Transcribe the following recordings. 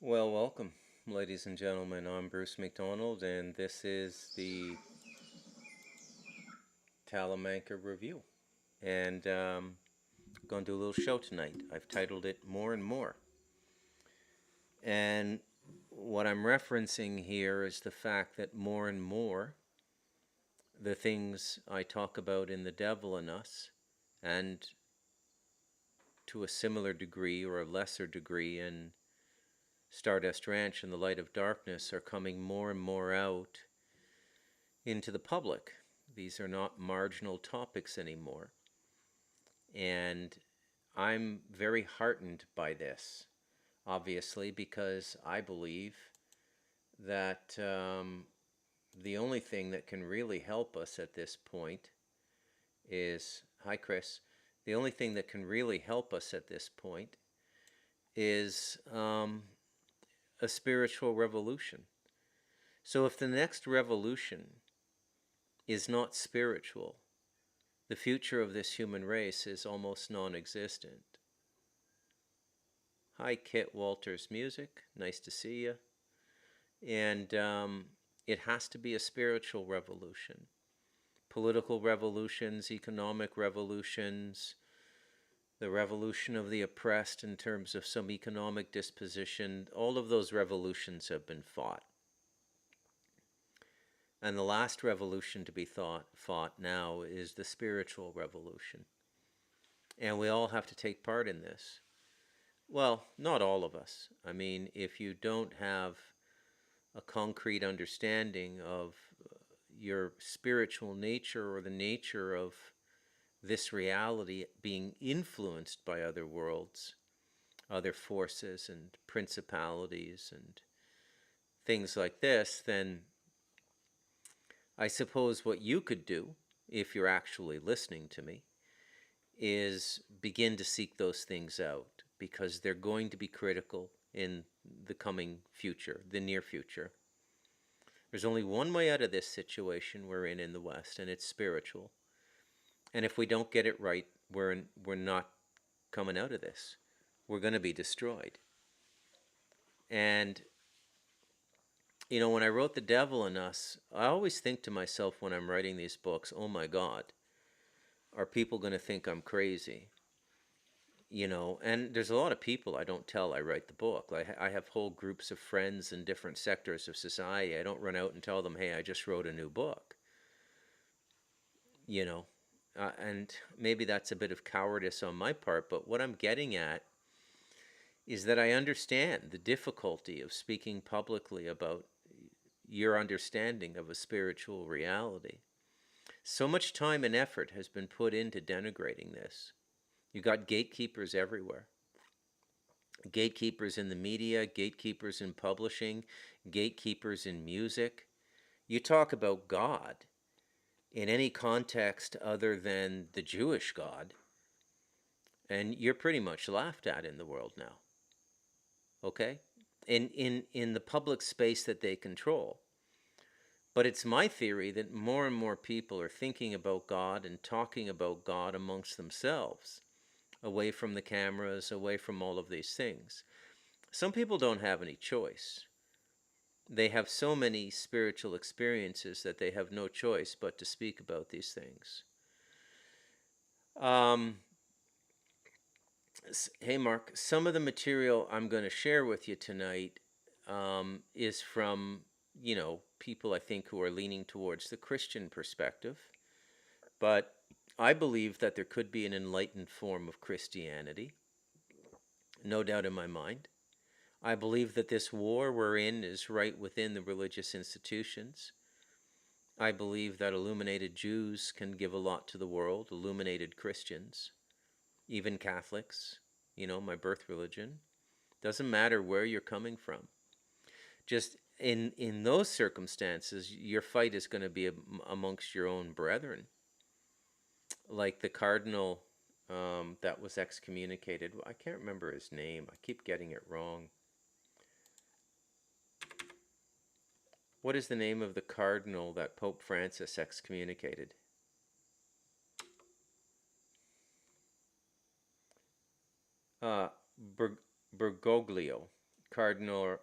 Well, welcome, ladies and gentlemen. I'm Bruce McDonald, and this is the Talamanca Review. And I'm going to do a little show tonight. I've titled it More and More. And what I'm referencing here is the fact that more and more, the things I talk about in The Devil in Us, and to a similar degree or a lesser degree in Stardust Ranch and the Light of Darkness, are coming more and more out into the public. These are not marginal topics anymore. And I'm very heartened by this, obviously, because I believe that the only thing that can really help us at this point is, hi, Chris, the only thing that can really help us at this point is a spiritual revolution. So if the next revolution is not spiritual, the future of this human race is almost non-existent. Hi, Kit Walters Music. Nice to see you. And it has to be a spiritual revolution. Political revolutions, economic revolutions, the revolution of the oppressed in terms of some economic disposition, all of those revolutions have been fought. And the last revolution to be fought now is the spiritual revolution. And we all have to take part in this. Well, not all of us. I mean, if you don't have a concrete understanding of your spiritual nature or the nature of this reality being influenced by other worlds, other forces and principalities and things like this, then I suppose what you could do, if you're actually listening to me, is begin to seek those things out, because they're going to be critical in the coming future, the near future. There's only one way out of this situation we're in the West, and it's spiritual. And if we don't get it right, we're not coming out of this. We're going to be destroyed. And when I wrote The Devil in Us, I always think to myself when I'm writing these books, oh my God, are people going to think I'm crazy? And there's a lot of people I don't tell I write the book. I have whole groups of friends in different sectors of society. I don't run out and tell them, hey, I just wrote a new book. you know. And maybe that's a bit of cowardice on my part, but what I'm getting at is that I understand the difficulty of speaking publicly about your understanding of a spiritual reality. So much time and effort has been put into denigrating this. You got gatekeepers everywhere. Gatekeepers in the media, gatekeepers in publishing, gatekeepers in music. You talk about God in any context other than the Jewish God, and you're pretty much laughed at in the world now. Okay? In the public space that they control. But it's my theory that more and more people are thinking about God and talking about God amongst themselves, away from the cameras, away from all of these things. Some people don't have any choice. They have so many spiritual experiences that they have no choice but to speak about these things. Um, Hey, Mark, some of the material I'm going to share with you tonight is from, people I think who are leaning towards the Christian perspective. But I believe that there could be an enlightened form of Christianity, no doubt in my mind. I believe that this war we're in is right within the religious institutions. I believe that illuminated Jews can give a lot to the world, illuminated Christians, even Catholics, my birth religion. Doesn't matter where you're coming from. Just in those circumstances, your fight is going to be amongst your own brethren. Like the cardinal that was excommunicated. I can't remember his name. I keep getting it wrong. What is the name of the cardinal that Pope Francis excommunicated? Uh, Bergoglio. Cardinal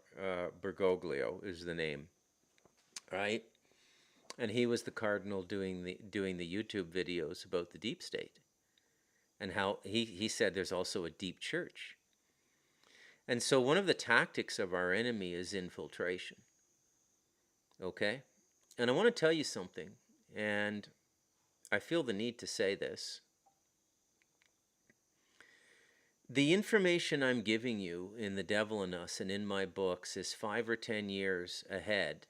Bergoglio is the name, right? And he was the cardinal doing the YouTube videos about the deep state, and how he said there's also a deep church. And so one of the tactics of our enemy is infiltration. Okay? And I want to tell you something, and I feel the need to say this. The information I'm giving you in The Devil in Us and in my books is 5 or 10 years ahead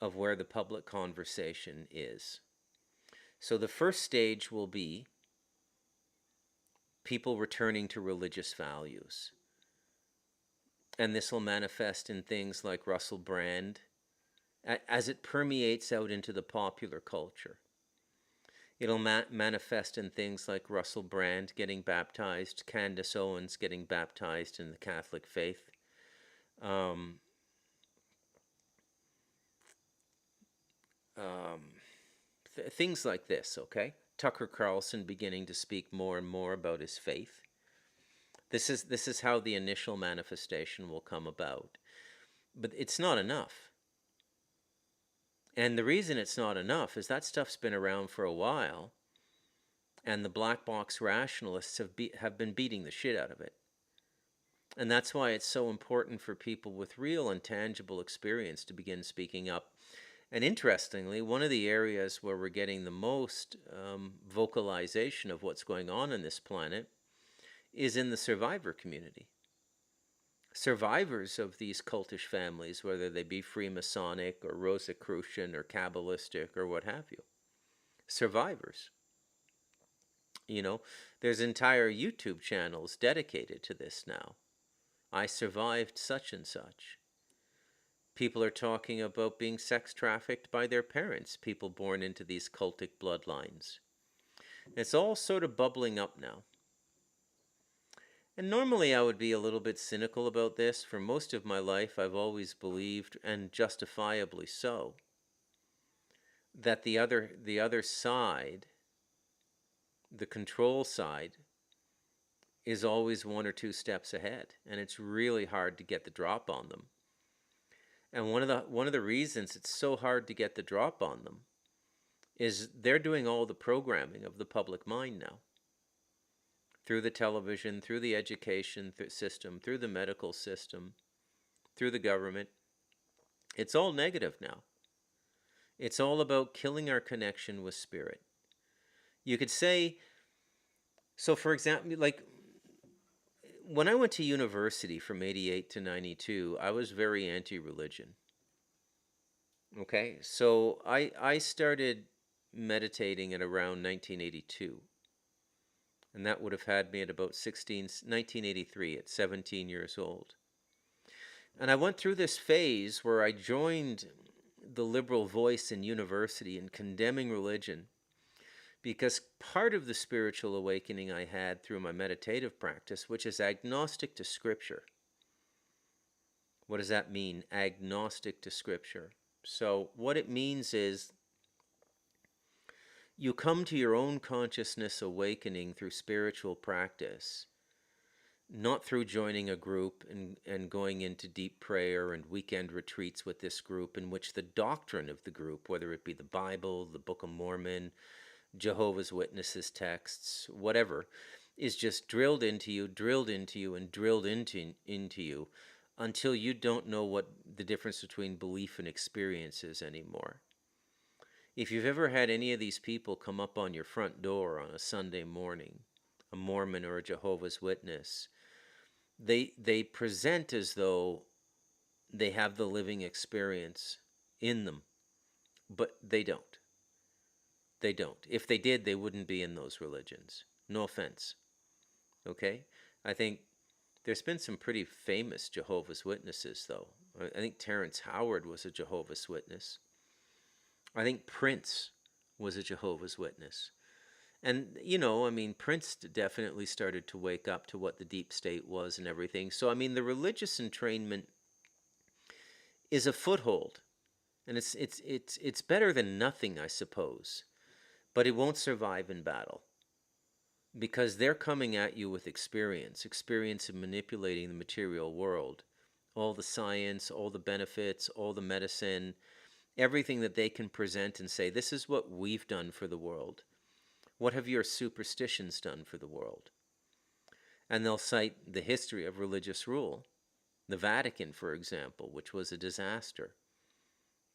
of where the public conversation is. So the first stage will be people returning to religious values. And this will manifest in things like Russell Brand as it permeates out into the popular culture. It'll manifest in things like Russell Brand getting baptized, Candace Owens getting baptized in the Catholic faith. Things like this, okay? Tucker Carlson beginning to speak more and more about his faith. This is how the initial manifestation will come about. But it's not enough. And the reason it's not enough is that stuff's been around for a while, and the black box rationalists have been beating the shit out of it. And that's why it's so important for people with real and tangible experience to begin speaking up. And interestingly, one of the areas where we're getting the most vocalization of what's going on this planet is in the survivor community. Survivors of these cultish families, whether they be Freemasonic or Rosicrucian or Kabbalistic or what have you. Survivors. You know, there's entire YouTube channels dedicated to this now. I survived such and such. People are talking about being sex trafficked by their parents, people born into these cultic bloodlines. It's all sort of bubbling up now. And normally I would be a little bit cynical about this. For most of my life, I've always believed, and justifiably so, that the other side, the control side, is always 1 or 2 steps ahead, and it's really hard to get the drop on them. And one of the reasons it's so hard to get the drop on them is they're doing all the programming of the public mind now. Through the television, through the education system, through the medical system, through the government. It's all negative now. It's all about killing our connection with spirit. You could say, so for example, like when I went to university from 88 to 92, I was very anti-religion. Okay, so I started meditating at around 1982. And that would have had me at about 1983, at 17 years old. And I went through this phase where I joined the liberal voice in university in condemning religion, because part of the spiritual awakening I had through my meditative practice, which is agnostic to Scripture. What does that mean? Agnostic to Scripture. So what it means is you come to your own consciousness awakening through spiritual practice, not through joining a group and going into deep prayer and weekend retreats with this group, in which the doctrine of the group, whether it be the Bible, the Book of Mormon, Jehovah's Witnesses texts, whatever, is just drilled into you, and drilled into you until you don't know what the difference between belief and experience is anymore. If you've ever had any of these people come up on your front door on a Sunday morning, a Mormon or a Jehovah's Witness, they present as though they have the living experience in them, but they don't. They don't. If they did, they wouldn't be in those religions. No offense. Okay? I think there's been some pretty famous Jehovah's Witnesses, though. I think Terrence Howard was a Jehovah's Witness. I think Prince was a Jehovah's Witness. And, you know, I mean, Prince definitely started to wake up to what the deep state was and everything. So, I mean, the religious entrainment is a foothold. And it's better than nothing, I suppose. But it won't survive in battle. Because they're coming at you with experience of manipulating the material world all the science, all the benefits, all the medicine, everything that they can present and say, this is what we've done for the world. What have your superstitions done for the world? And they'll cite the history of religious rule. The Vatican, for example, which was a disaster.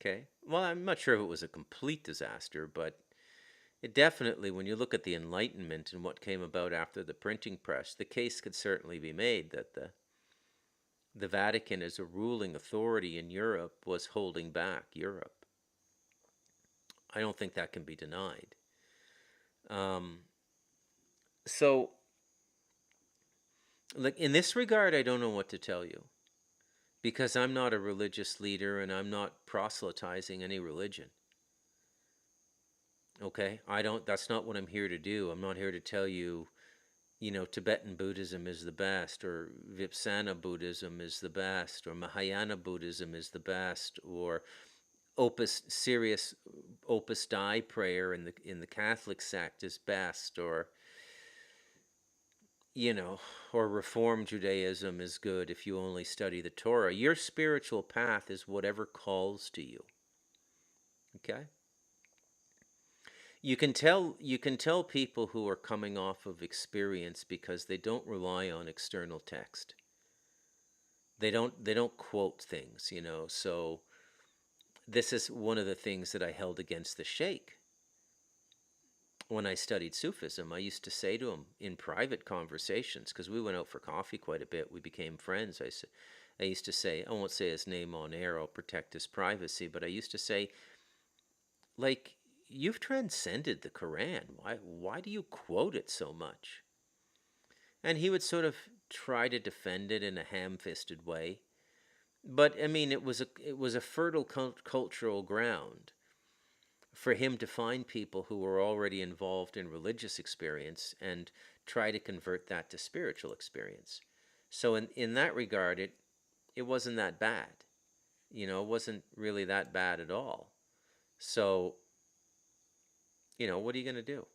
Okay? Well, I'm not sure if it was a complete disaster, but it definitely, when you look at the Enlightenment and what came about after the printing press, the case could certainly be made that the Vatican, as a ruling authority in Europe, was holding back Europe. I don't think that can be denied. So, like, in this regard, I don't know what to tell you, because I'm not a religious leader and I'm not proselytizing any religion. Okay? That's not what I'm here to do. I'm not here to tell you, Tibetan Buddhism is the best, or Vipsana Buddhism is the best, or Mahayana Buddhism is the best, or serious Opus Dei prayer in the Catholic sect is best, or or Reform Judaism is good if you only study the Torah. Your spiritual path is whatever calls to you. Okay? You can tell people who are coming off of experience because they don't rely on external text. They don't quote things, So this is one of the things that I held against the Sheikh. When I studied Sufism, I used to say to him in private conversations, because we went out for coffee quite a bit, we became friends. I used to say, I won't say his name on air, I'll protect his privacy, but I used to say, like, you've transcended the Quran. Why do you quote it so much? And he would sort of try to defend it in a ham-fisted way. But I mean, it was a fertile cultural ground for him to find people who were already involved in religious experience and try to convert that to spiritual experience. So in that regard, it wasn't that bad. It wasn't really that bad at all. So, what are you going to do?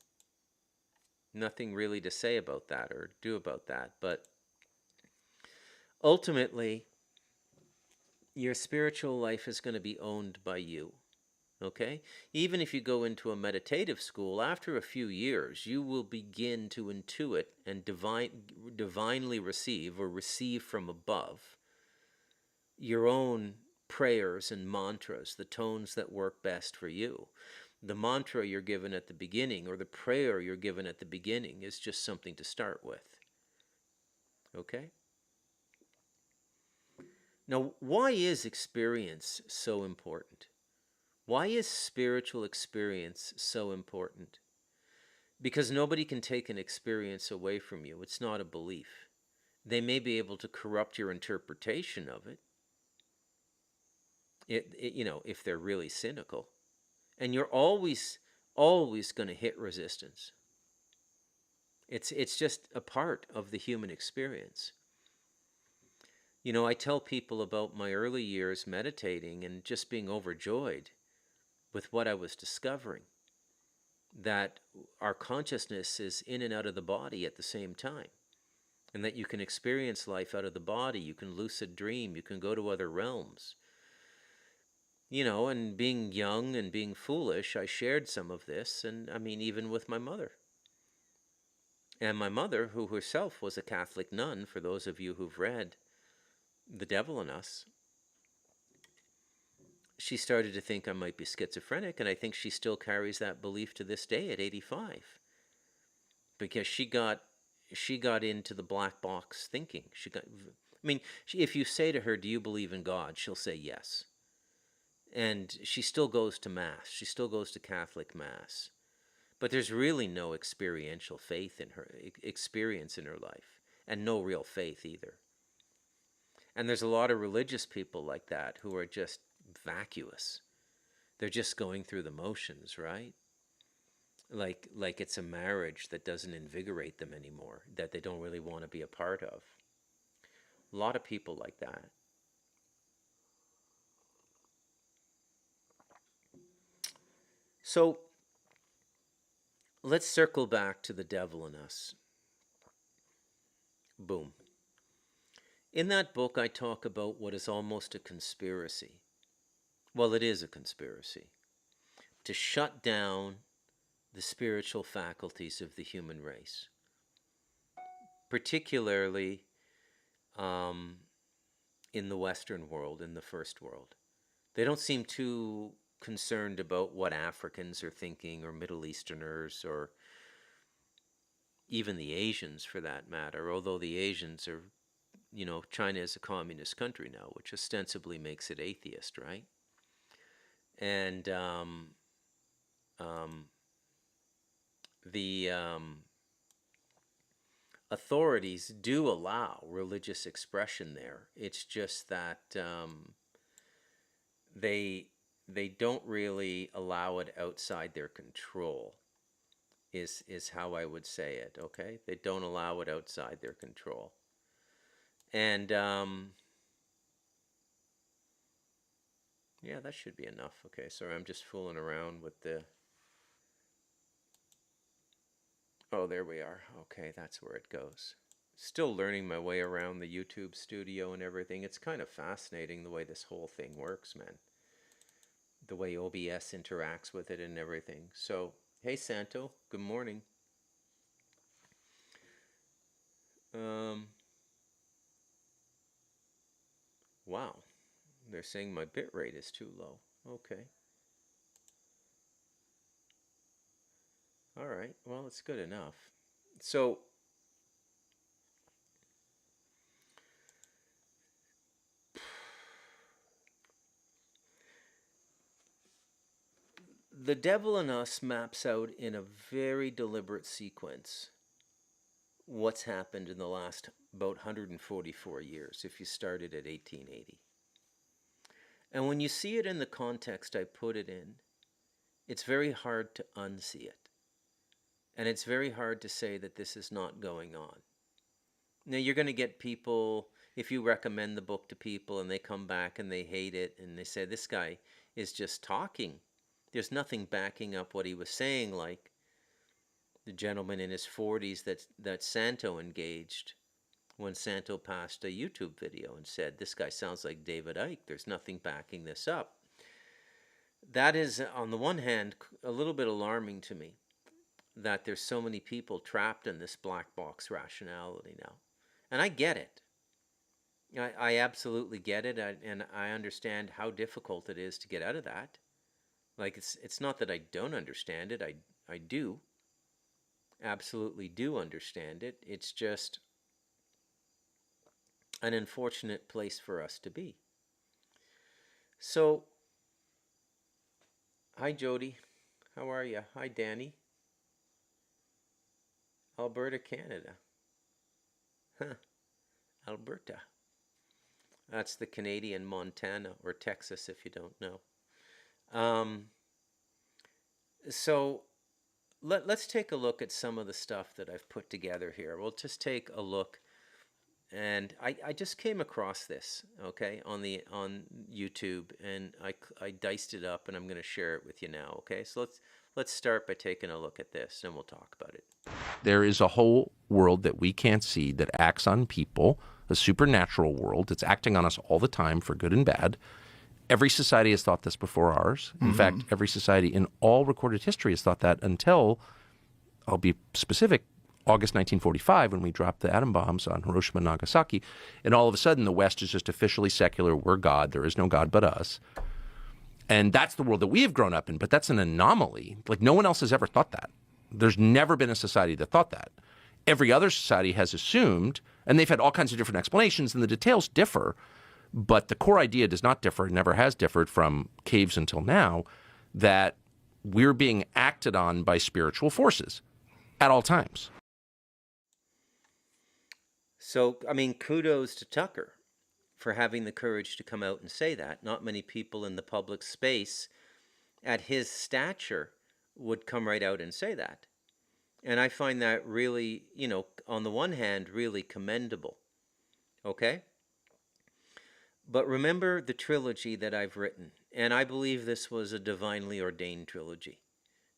Nothing really to say about that or do about that. But ultimately, your spiritual life is going to be owned by you. Okay? Even if you go into a meditative school, after a few years, you will begin to intuit and divinely receive, or receive from above, your own prayers and mantras, the tones that work best for you. The mantra you're given at the beginning, or the prayer you're given at the beginning, is just something to start with. Okay? Now, why is experience so important? Why is spiritual experience so important? Because nobody can take an experience away from you. It's not a belief. They may be able to corrupt your interpretation of it, if they're really cynical. And you're always going to hit resistance. It's just a part of the human experience. I tell people about my early years meditating and just being overjoyed with what I was discovering, that our consciousness is in and out of the body at the same time, and that you can experience life out of the body, you can lucid dream, you can go to other realms. And being young and being foolish, I shared some of this, and I mean, even with my mother. And my mother, who herself was a Catholic nun, for those of you who've read The Devil in Us, she started to think I might be schizophrenic, and I think she still carries that belief to this day at 85. Because she got into the black box thinking. If you say to her, do you believe in God? She'll say yes. And she still goes to Mass. She still goes to Catholic Mass. But there's really no experiential faith in her, experience in her life. And no real faith either. And there's a lot of religious people like that who are just vacuous. They're just going through the motions, right? Like it's a marriage that doesn't invigorate them anymore, that they don't really want to be a part of. A lot of people like that. So let's circle back to The Devil in Us. Boom. In that book, I talk about what is almost a conspiracy. Well, it is a conspiracy to shut down the spiritual faculties of the human race, particularly um, in the Western world, in the first world. They don't seem too concerned about what Africans are thinking, or Middle Easterners, or even the Asians for that matter, although the Asians are, China is a communist country now, which ostensibly makes it atheist, right? And um, the authorities do allow religious expression there. It's just that they don't really allow it outside their control. Is how I would say it. Okay, they don't allow it outside their control, and yeah, that should be enough. Okay, sorry, I'm just fooling around with the. Oh, there we are. Okay, that's where it goes. Still learning my way around the YouTube studio and everything. It's kind of fascinating the way this whole thing works, man. The way OBS interacts with it and everything. So, hey Santo, good morning. Wow, they're saying my bit rate is too low. Okay. All right, well, it's good enough. So, the Devil in Us maps out in a very deliberate sequence what's happened in the last about 144 years if you started at 1880. And when you see it in the context I put it in, it's very hard to unsee it. And it's very hard to say that this is not going on. Now, you're going to get people, if you recommend the book to people and they come back and they hate it and they say, this guy is just talking. There's nothing backing up what he was saying, like the gentleman in his 40s that Santo engaged when Santo passed a YouTube video and said, this guy sounds like David Icke. There's nothing backing this up. That is, on the one hand, a little bit alarming to me, that there's so many people trapped in this black box rationality now. And I get it. I absolutely get it, and I understand how difficult it is to get out of that. Like, it's not that I don't understand it. I do. Absolutely do understand it. It's just an unfortunate place for us to be. So, hi Jody. How are you? Hi Danny. Alberta, Canada. Huh. Alberta. That's the Canadian Montana, or Texas if you don't know. So let's take a look at some of the stuff that I've put together here. We'll just take a look, and I just came across this, okay, on YouTube, and I diced it up, and I'm going to share it with you now, okay? So let's start by taking a look at this, and we'll talk about it. There is a whole world that we can't see that acts on people, a supernatural world. It's acting on us all the time for good and bad. Every society has thought this before ours. In fact, every society in all recorded history has thought that until, I'll be specific, August 1945, when we dropped the atom bombs on Hiroshima and Nagasaki. And all of a sudden, the West is just officially secular. We're God. There is no God but us. And that's the world that we have grown up in. But that's an anomaly. Like, no one else has ever thought that. There's never been a society that thought that. Every other society has assumed, and they've had all kinds of different explanations, and the details differ, but the core idea does not differ, never has differed from caves until now, that we're being acted on by spiritual forces at all times. So, I mean, kudos to Tucker for having the courage to come out and say that. Not many people in the public space at his stature would come right out and say that. And I find that really, on the one hand, really commendable. Okay? But remember the trilogy that I've written. And I believe this was a divinely ordained trilogy.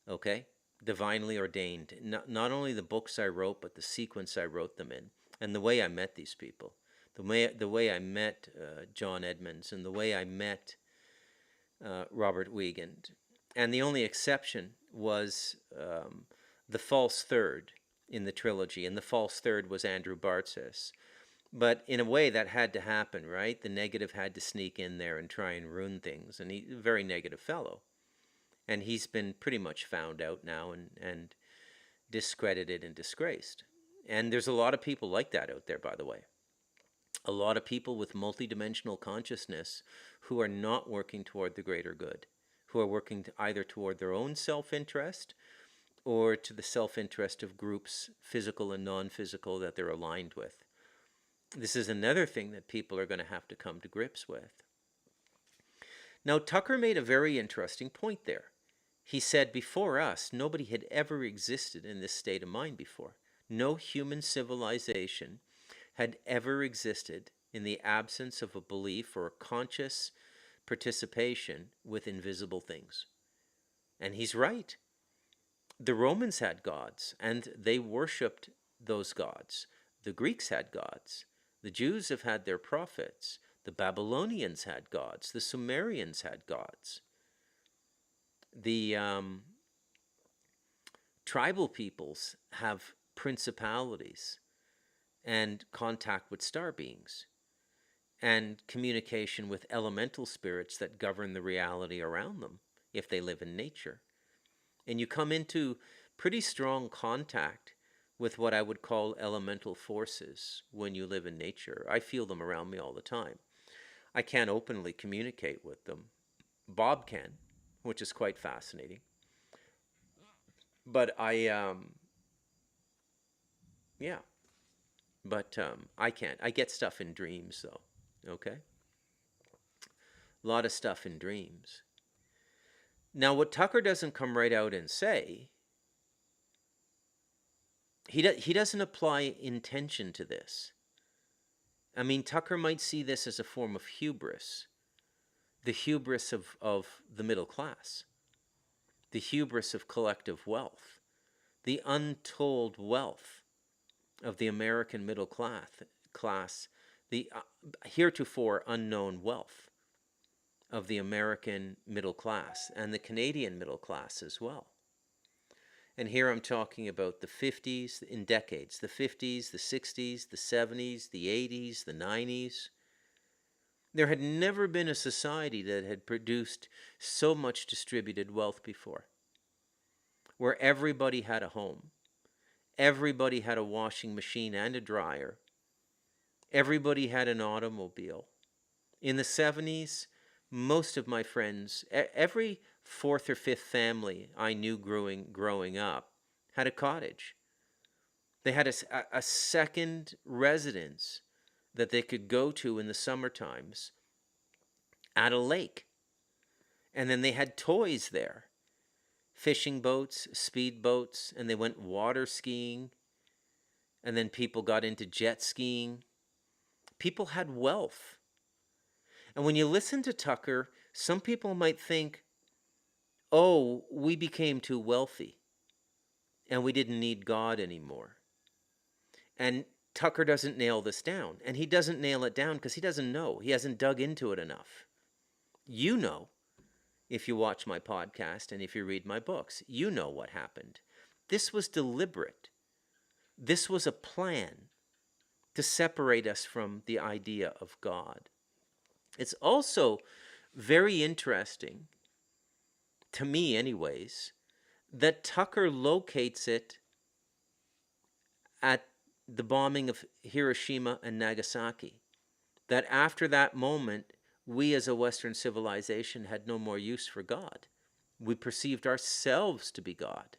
Okay? Divinely ordained. Not only the books I wrote, but the sequence I wrote them in. And the way I met these people. the way I met John Edmonds and the way I met Robert Wiegand. And the only exception was the false third in the trilogy, and the false third was Andrew Bartzis. But in a way, that had to happen, right? The negative had to sneak in there and try and ruin things, and he's a very negative fellow. And he's been pretty much found out now and discredited and disgraced. And there's a lot of people like that out there, by the way. A lot of people with multidimensional consciousness who are not working toward the greater good, who are working either toward their own self-interest or to the self-interest of groups, physical and non-physical, that they're aligned with. This is another thing that people are going to have to come to grips with. Now, Tucker made a very interesting point there. He said, before us, nobody had ever existed in this state of mind before. No human civilization had ever existed in the absence of a belief or a conscious participation with invisible things. And he's right. The Romans had gods, and they worshipped those gods. The Greeks had gods. The Jews have had their prophets. The Babylonians had gods. The Sumerians had gods. The tribal peoples have principalities and contact with star beings and communication with elemental spirits that govern the reality around them if they live in nature. And you come into pretty strong contact with what I would call elemental forces when you live in nature. I feel them around me all the time. I can't openly communicate with them. Bob can, which is quite fascinating. But I can't. I get stuff in dreams, though, okay? A lot of stuff in dreams. Now, what Tucker doesn't come right out and say, he doesn't apply intention to this. I mean, Tucker might see this as a form of hubris, the hubris of the middle class, the hubris of collective wealth, the untold wealth of the American middle class, the heretofore unknown wealth of the American middle class and the Canadian middle class as well. And here I'm talking about the 50s in decades, the 50s, the 60s, the 70s, the 80s, the 90s. There had never been a society that had produced so much distributed wealth before, where everybody had a home, everybody had a washing machine and a dryer, everybody had an automobile. In the 70s, most of my friends, every fourth or fifth family I knew growing up had a cottage. They had a second residence that they could go to in the summer times at a lake. And then they had toys there. Fishing boats, speed boats, and they went water skiing. And then people got into jet skiing. People had wealth. And when you listen to Tucker, some people might think, oh, we became too wealthy and we didn't need God anymore. And Tucker doesn't nail this down. And he doesn't nail it down because he doesn't know. He hasn't dug into it enough. You know, if you watch my podcast and if you read my books, you know what happened. This was deliberate. This was a plan to separate us from the idea of God. It's also very interesting, to me anyways, that Tucker locates it at the bombing of Hiroshima and Nagasaki. That after that moment, we as a Western civilization had no more use for God. We perceived ourselves to be God.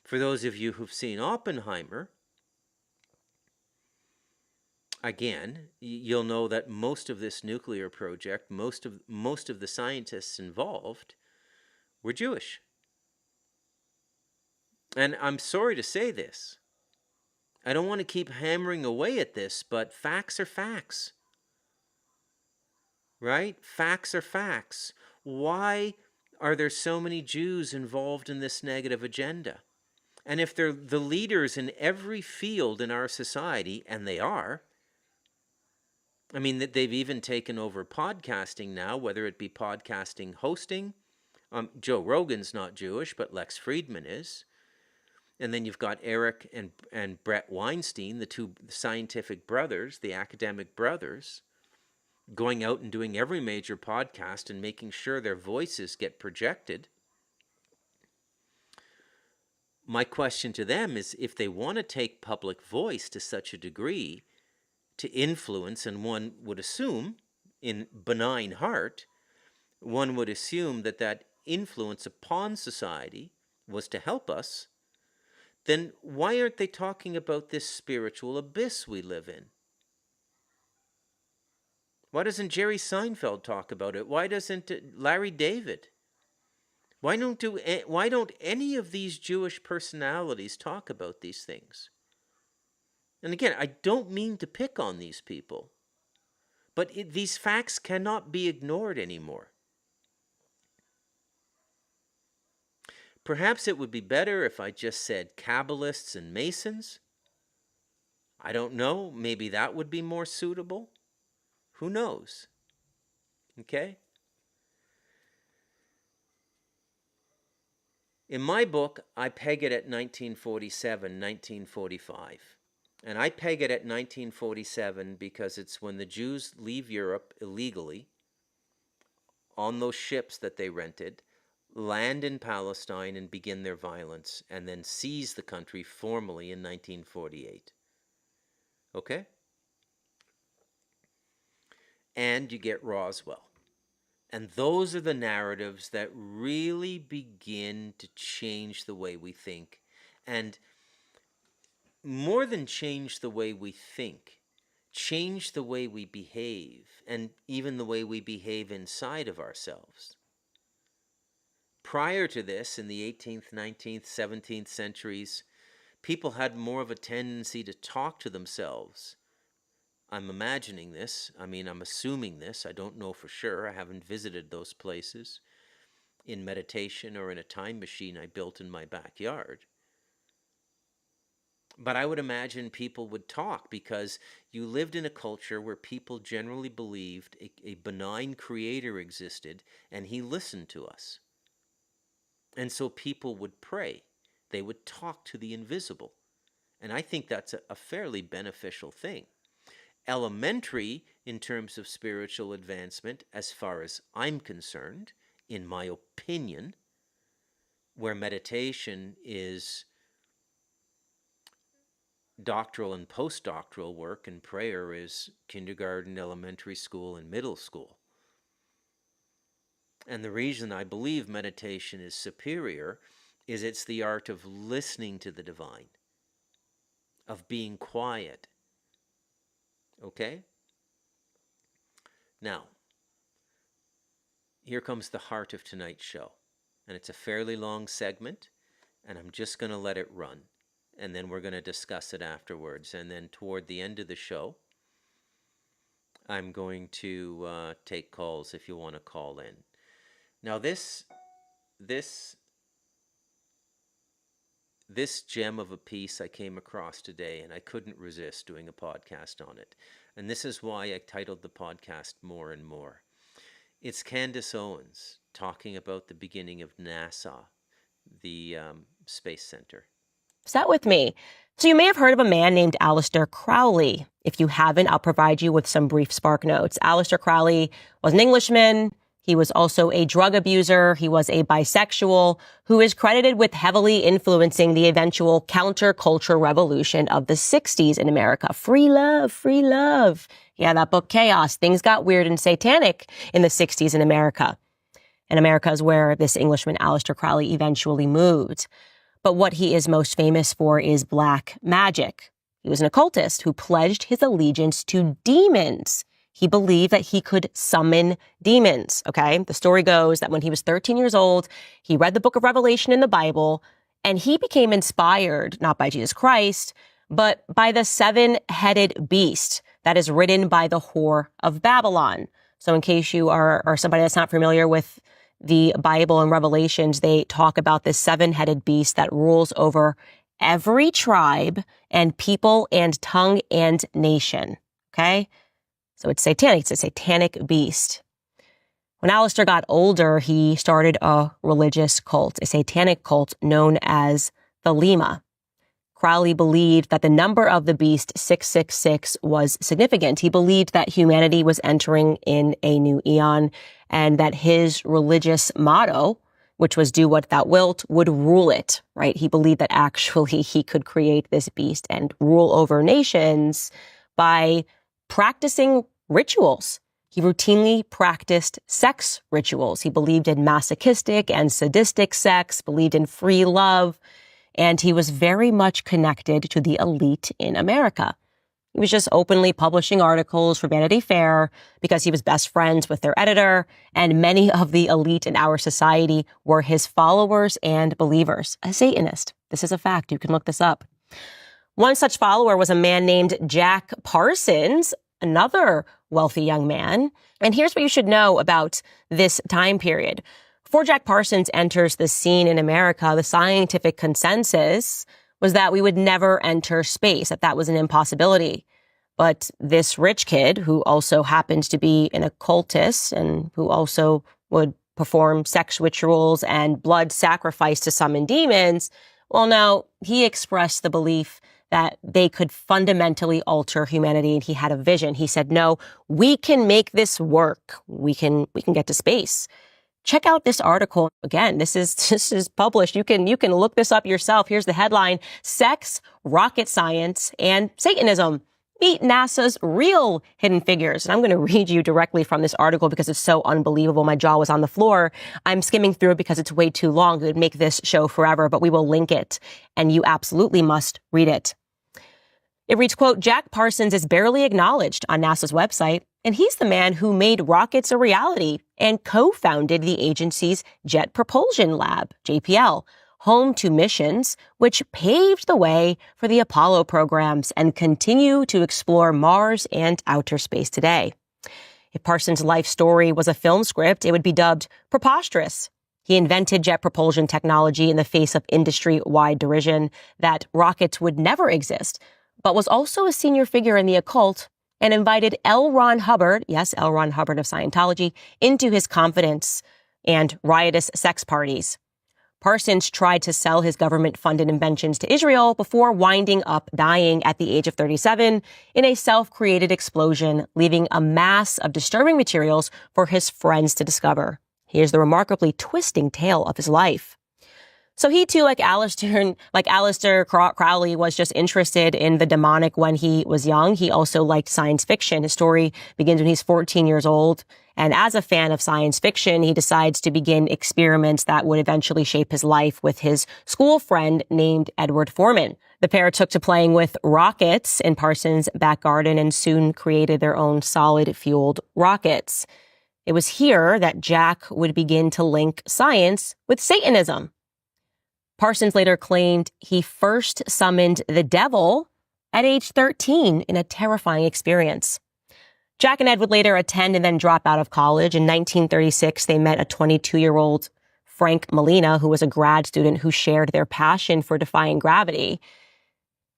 For those of you who've seen Oppenheimer, again, you'll know that most of this nuclear project, most of the scientists involved were Jewish. And I'm sorry to say this. I don't want to keep hammering away at this, but facts are facts. Right? Facts are facts. Why are there so many Jews involved in this negative agenda? And if they're the leaders in every field in our society, and they are, I mean, that they've even taken over podcasting now, whether it be podcasting hosting. Joe Rogan's not Jewish, but Lex Friedman is. And then you've got Eric and Brett Weinstein, the two scientific brothers, the academic brothers, going out and doing every major podcast and making sure their voices get projected. My question to them is, if they want to take public voice to such a degree to influence, and one would assume, in benign heart, one would assume that that influence upon society was to help us, then why aren't they talking about this spiritual abyss we live in? Why doesn't Jerry Seinfeld talk about it? Why doesn't Larry David? Why don't any of these Jewish personalities talk about these things? And again, I don't mean to pick on these people, but these facts cannot be ignored anymore. Perhaps it would be better if I just said Kabbalists and Masons. I don't know. Maybe that would be more suitable. Who knows? Okay? In my book, I peg it at 1947, 1945. And I peg it at 1947 because it's when the Jews leave Europe illegally on those ships that they rented, land in Palestine and begin their violence, and then seize the country formally in 1948. Okay? And you get Roswell. And those are the narratives that really begin to change the way we think. And more than change the way we think, change the way we behave, and even the way we behave inside of ourselves. Prior to this, in the 18th, 19th, 17th centuries, people had more of a tendency to talk to themselves. I'm imagining this. I mean, I'm assuming this. I don't know for sure. I haven't visited those places in meditation or in a time machine I built in my backyard. But I would imagine people would talk because you lived in a culture where people generally believed a benign creator existed and he listened to us. And so people would pray. They would talk to the invisible. And I think that's a fairly beneficial thing. Elementary in terms of spiritual advancement, as far as I'm concerned, in my opinion, where meditation is doctoral and postdoctoral work and prayer is kindergarten, elementary school, and middle school. And the reason I believe meditation is superior is it's the art of listening to the divine, of being quiet. Okay? Now, here comes the heart of tonight's show. And it's a fairly long segment, and I'm just going to let it run. And then we're going to discuss it afterwards. And then toward the end of the show, I'm going to take calls if you want to call in. Now, this gem of a piece I came across today, and I couldn't resist doing a podcast on it. And this is why I titled the podcast More and More. It's Candace Owens talking about the beginning of NASA, the Space Center. Sat with me. So you may have heard of a man named Aleister Crowley. If you haven't, I'll provide you with some brief spark notes. Aleister Crowley was an Englishman. He was also a drug abuser. He was a bisexual who is credited with heavily influencing the eventual counterculture revolution of the 60s in America. Free love, free love. Yeah, that book, Chaos. Things got weird and satanic in the 60s in America. And America is where this Englishman, Aleister Crowley, eventually moved. But what he is most famous for is black magic. He was an occultist who pledged his allegiance to demons. He believed that he could summon demons, okay? The story goes that when he was 13 years old, he read the book of Revelation in the Bible, and he became inspired, not by Jesus Christ, but by the seven-headed beast that is ridden by the whore of Babylon. So in case you are somebody that's not familiar with the Bible and Revelations, they talk about this seven-headed beast that rules over every tribe and people and tongue and nation, okay? So it's satanic. It's a satanic beast. When Aleister got older, he started a religious cult, a satanic cult known as Thelema. Crowley believed that the number of the beast, 666, was significant. He believed that humanity was entering in a new eon and that his religious motto, which was do what thou wilt, would rule it, right? He believed that actually he could create this beast and rule over nations by practicing rituals. He routinely practiced sex rituals. He believed in masochistic and sadistic sex, believed in free love, and he was very much connected to the elite in America. He was just openly publishing articles for Vanity Fair because he was best friends with their editor, and many of the elite in our society were his followers and believers. A Satanist. This is a fact. You can look this up. One such follower was a man named Jack Parsons, another wealthy young man. And here's what you should know about this time period. Before Jack Parsons enters the scene in America, the scientific consensus was that we would never enter space, that was an impossibility. But this rich kid, who also happened to be an occultist and who also would perform sex rituals and blood sacrifice to summon demons, well, now he expressed the belief that they could fundamentally alter humanity, and he had a vision. He said, no, we can make this work. We can get to space. Check out this article. Again, this is published. You can look this up yourself. Here's the headline: Sex, Rocket Science, and Satanism. Meet NASA's real hidden figures. And I'm going to read you directly from this article because it's so unbelievable. My jaw was on the floor. I'm skimming through it because it's way too long. It would make this show forever, but we will link it, and you absolutely must read it. It reads, quote, Jack Parsons is barely acknowledged on NASA's website, and he's the man who made rockets a reality and co-founded the agency's Jet Propulsion Lab, JPL, home to missions which paved the way for the Apollo programs and continue to explore Mars and outer space today. If Parsons' life story was a film script, it would be dubbed preposterous. He invented jet propulsion technology in the face of industry-wide derision that rockets would never exist, but was also a senior figure in the occult and invited L. Ron Hubbard, yes, L. Ron Hubbard of Scientology, into his confidence and riotous sex parties. Parsons tried to sell his government-funded inventions to Israel before winding up dying at the age of 37 in a self-created explosion, leaving a mass of disturbing materials for his friends to discover. Here's the remarkably twisting tale of his life. So he too, like Aleister Crowley, was just interested in the demonic when he was young. He also liked science fiction. His story begins when he's 14 years old. And as a fan of science fiction, he decides to begin experiments that would eventually shape his life with his school friend named Edward Foreman. The pair took to playing with rockets in Parsons' back garden and soon created their own solid-fueled rockets. It was here that Jack would begin to link science with Satanism. Parsons later claimed he first summoned the devil at age 13 in a terrifying experience. Jack and Ed would later attend and then drop out of college. In 1936, they met a 22-year-old Frank Molina, who was a grad student who shared their passion for defying gravity.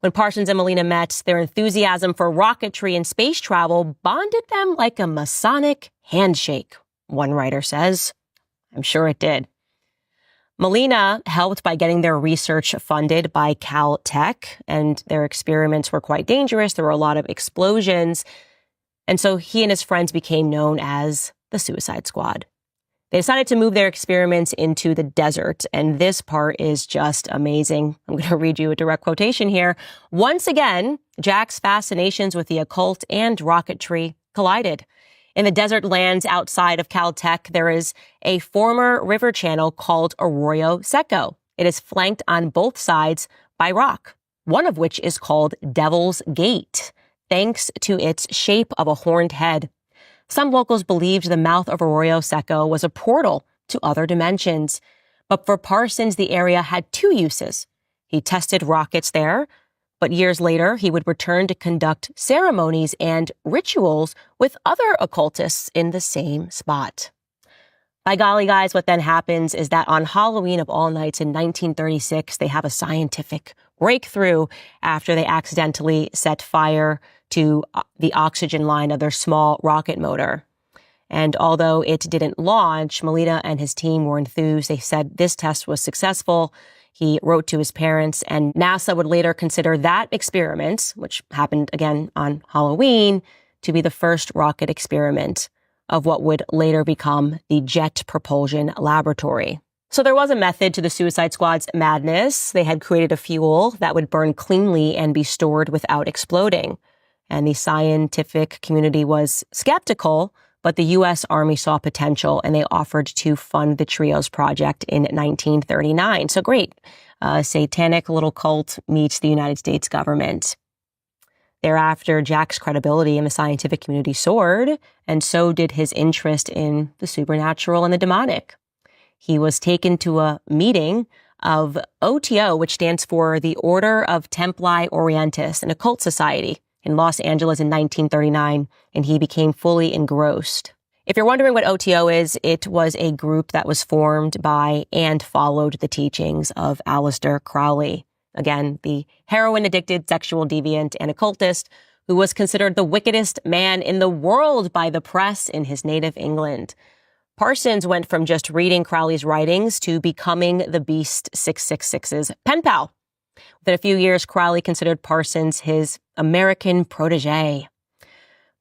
When Parsons and Molina met, their enthusiasm for rocketry and space travel bonded them like a Masonic handshake, one writer says. I'm sure it did. Molina helped by getting their research funded by Caltech, and their experiments were quite dangerous. There were a lot of explosions. And so he and his friends became known as the Suicide Squad. They decided to move their experiments into the desert, and this part is just amazing. I'm going to read you a direct quotation here. Once again, Jack's fascinations with the occult and rocketry collided. In the desert lands outside of Caltech, there is a former river channel called Arroyo Seco. It is flanked on both sides by rock, one of which is called Devil's Gate, thanks to its shape of a horned head. Some locals believed the mouth of Arroyo Seco was a portal to other dimensions. But for Parsons, the area had two uses. He tested rockets there, but years later, he would return to conduct ceremonies and rituals with other occultists in the same spot. By golly, guys, what then happens is that on Halloween of all nights in 1936, they have a scientific breakthrough after they accidentally set fire to the oxygen line of their small rocket motor. And although it didn't launch, Melita and his team were enthused. They said this test was successful. He wrote to his parents, and NASA would later consider that experiment, which happened again on Halloween, to be the first rocket experiment of what would later become the Jet Propulsion Laboratory. So there was a method to the Suicide Squad's madness. They had created a fuel that would burn cleanly and be stored without exploding. And the scientific community was skeptical, but the U.S. Army saw potential and they offered to fund the Trios project in 1939. So great. Satanic little cult meets the United States government. Thereafter, Jack's credibility in the scientific community soared, and so did his interest in the supernatural and the demonic. He was taken to a meeting of OTO, which stands for the Order of Templi Orientis, an occult society in Los Angeles in 1939, and he became fully engrossed. If you're wondering what OTO is, it was a group that was formed by and followed the teachings of Aleister Crowley. Again, the heroin-addicted sexual deviant and occultist who was considered the wickedest man in the world by the press in his native England. Parsons went from just reading Crowley's writings to becoming the Beast 666's pen pal. Within a few years, Crowley considered Parsons his American protege.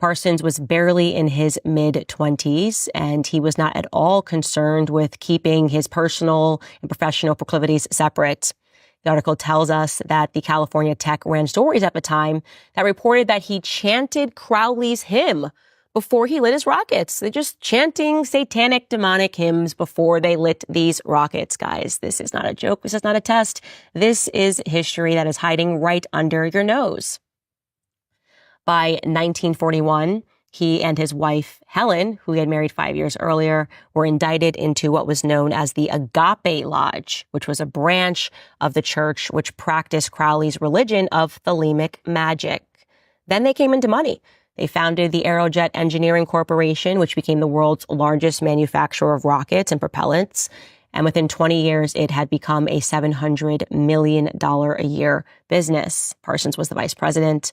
Parsons was barely in his mid-20s, and he was not at all concerned with keeping his personal and professional proclivities separate. The article tells us that the California Tech ran stories at the time that reported that he chanted Crowley's hymn before he lit his rockets. They're just chanting satanic, demonic hymns before they lit these rockets, guys. This is not a joke. This is not a test. This is history that is hiding right under your nose. By 1941, he and his wife, Helen, who he had married 5 years earlier, were indicted into what was known as the Agape Lodge, which was a branch of the church which practiced Crowley's religion of Thelemic magic. Then they came into money. They founded the Aerojet Engineering Corporation, which became the world's largest manufacturer of rockets and propellants. And within 20 years, it had become a $700 million a year business. Parsons was the vice president.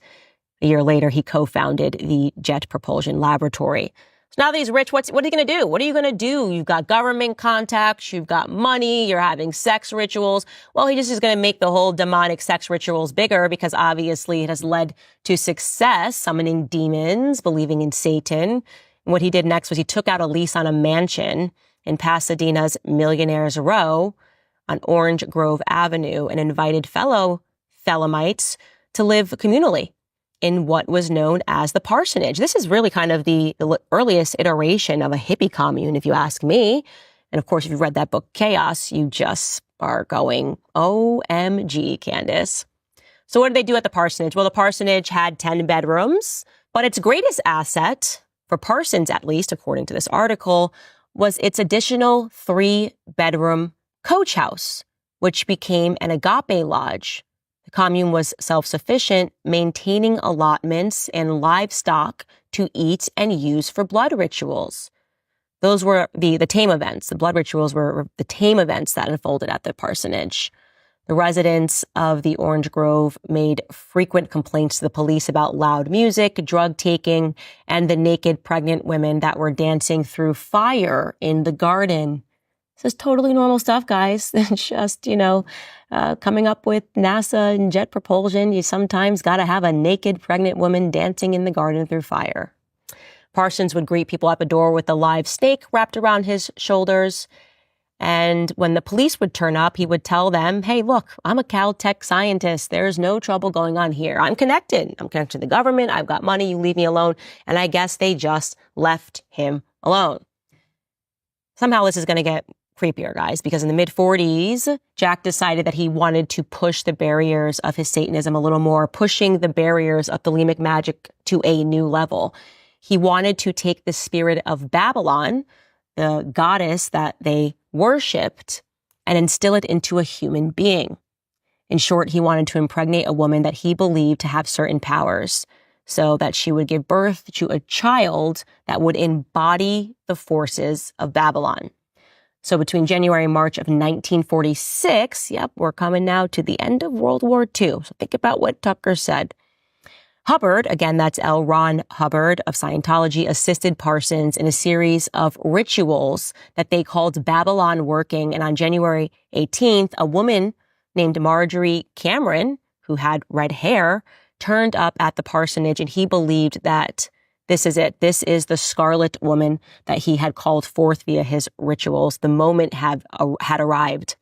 A year later, he co-founded the Jet Propulsion Laboratory. So now that he's rich, what are you going to do? What are you going to do? You've got government contacts, you've got money, you're having sex rituals. Well, he just is going to make the whole demonic sex rituals bigger because obviously it has led to success, summoning demons, believing in Satan. And what he did next was he took out a lease on a mansion in Pasadena's Millionaires Row on Orange Grove Avenue and invited fellow Thelemites to live communally in what was known as the parsonage. This is really kind of the earliest iteration of a hippie commune, if you ask me. And of course, if you've read that book, Chaos, you just are going, OMG, Candace. So what did they do at the parsonage? Well, the parsonage had 10 bedrooms, but its greatest asset, for Parsons at least, according to this article, was its additional 3-bedroom coach house, which became an Agape Lodge. The commune was self-sufficient, maintaining allotments and livestock to eat and use for blood rituals. Those were the tame events. The blood rituals were the tame events that unfolded at the parsonage. The residents of the Orange Grove made frequent complaints to the police about loud music, drug taking, and the naked pregnant women that were dancing through fire in the garden. This is totally normal stuff, guys. Just, coming up with NASA and jet propulsion, you sometimes got to have a naked pregnant woman dancing in the garden through fire. Parsons would greet people at the door with a live snake wrapped around his shoulders. And when the police would turn up, he would tell them, hey, look, I'm a Caltech scientist. There's no trouble going on here. I'm connected. I'm connected to the government. I've got money. You leave me alone. And I guess they just left him alone. Somehow this is going to get creepier, guys, because in the mid-40s, Jack decided that he wanted to push the barriers of his Satanism a little more, pushing the barriers of Thelemic magic to a new level. He wanted to take the spirit of Babylon, the goddess that they worshipped, and instill it into a human being. In short, he wanted to impregnate a woman that he believed to have certain powers so that she would give birth to a child that would embody the forces of Babylon. So between January and March of 1946, yep, we're coming now to the end of World War II. So think about what Tucker said. Hubbard, again, that's L. Ron Hubbard of Scientology, assisted Parsons in a series of rituals that they called Babylon Working. And on January 18th, a woman named Marjorie Cameron, who had red hair, turned up at the parsonage, and he believed that this is it. This is the Scarlet Woman that he had called forth via his rituals. The moment had arrived.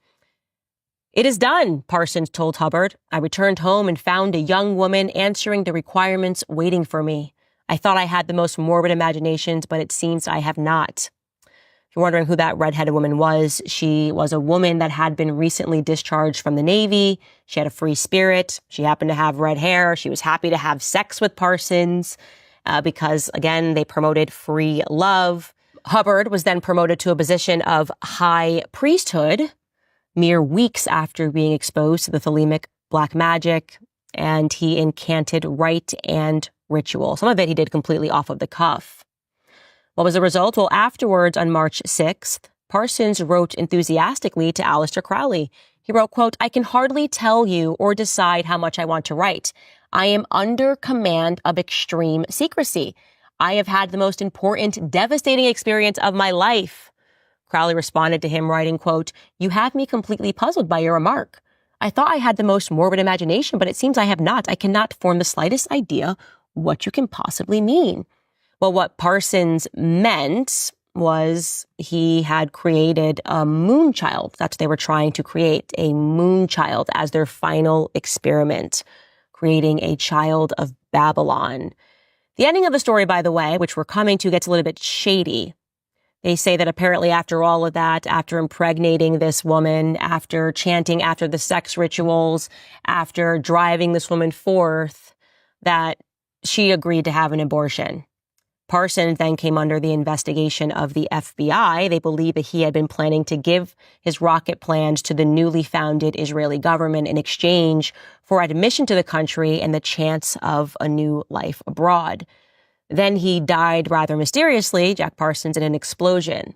It is done, Parsons told Hubbard. I returned home and found a young woman answering the requirements waiting for me. I thought I had the most morbid imaginations, but it seems I have not. If you're wondering who that redheaded woman was, she was a woman that had been recently discharged from the Navy. She had a free spirit. She happened to have red hair. She was happy to have sex with Parsons because, again, they promoted free love. Hubbard was then promoted to a position of high priesthood mere weeks after being exposed to the Thelemic black magic, and he incanted rite and ritual. Some of it he did completely off of the cuff. What was the result? Well, afterwards, on March 6th, Parsons wrote enthusiastically to Aleister Crowley. He wrote, quote, I can hardly tell you or decide how much I want to write. I am under command of extreme secrecy. I have had the most important, devastating experience of my life. Crowley responded to him, writing, quote, you have me completely puzzled by your remark. I thought I had the most morbid imagination, but it seems I have not. I cannot form the slightest idea what you can possibly mean. Well, what Parsons meant was he had created a moon child. That's what they were trying to create, a moon child as their final experiment, creating a child of Babylon. The ending of the story, by the way, which we're coming to, gets a little bit shady. They say that apparently after all of that, after impregnating this woman, after chanting after the sex rituals, after driving this woman forth, that she agreed to have an abortion. Parsons then came under the investigation of the FBI. They believe that he had been planning to give his rocket plans to the newly founded Israeli government in exchange for admission to the country and the chance of a new life abroad. Then he died rather mysteriously, Jack Parsons, in an explosion.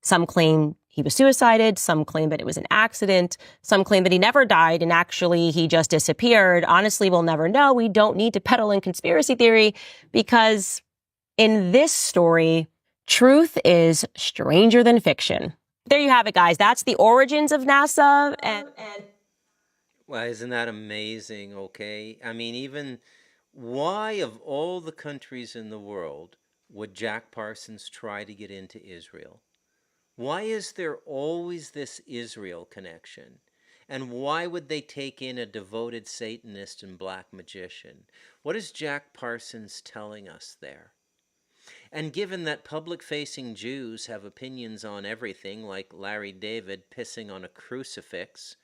Some claim he was suicided. Some claim that it was an accident. Some claim that he never died and actually he just disappeared. Honestly, we'll never know. We don't need to peddle in conspiracy theory because in this story, truth is stranger than fiction. There you have it, guys. That's the origins of NASA. Well, isn't that amazing? Okay. I mean, even why, of all the countries in the world, would Jack Parsons try to get into Israel? Why is there always this Israel connection? And why would they take in a devoted Satanist and black magician? What is Jack Parsons telling us there? And given that public-facing Jews have opinions on everything, like Larry David pissing on a crucifix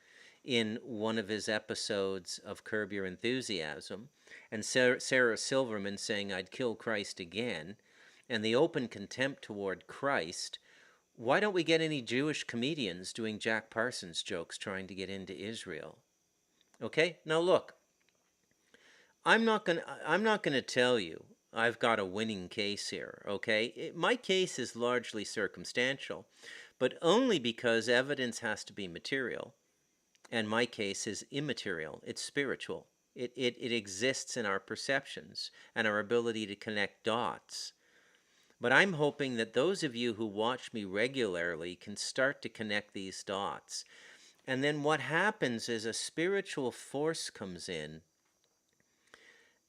in one of his episodes of Curb Your Enthusiasm, and Sarah Silverman saying, I'd kill Christ again, and the open contempt toward Christ, why don't we get any Jewish comedians doing Jack Parsons jokes trying to get into Israel? Okay, now look, I'm not gonna tell you I've got a winning case here, okay? My case is largely circumstantial, but only because evidence has to be material, and my case is immaterial. It's spiritual. It exists in our perceptions and our ability to connect dots. But I'm hoping that those of you who watch me regularly can start to connect these dots. And then what happens is a spiritual force comes in,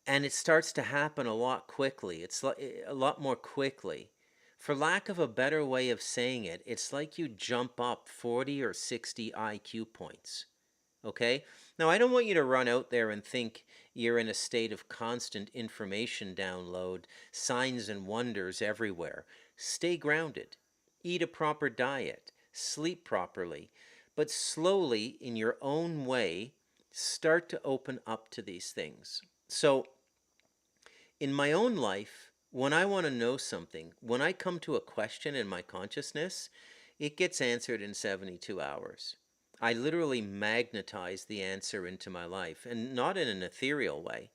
and it starts to happen a lot quickly. It's a lot more quickly. For lack of a better way of saying it, it's like you jump up 40 or 60 IQ points. Okay? Now, I don't want you to run out there and think you're in a state of constant information download, signs and wonders everywhere. Stay grounded. Eat a proper diet. Sleep properly. But slowly, in your own way, start to open up to these things. So, in my own life, when I want to know something, when I come to a question in my consciousness, it gets answered in 72 hours. I literally magnetize the answer into my life, and not in an ethereal way,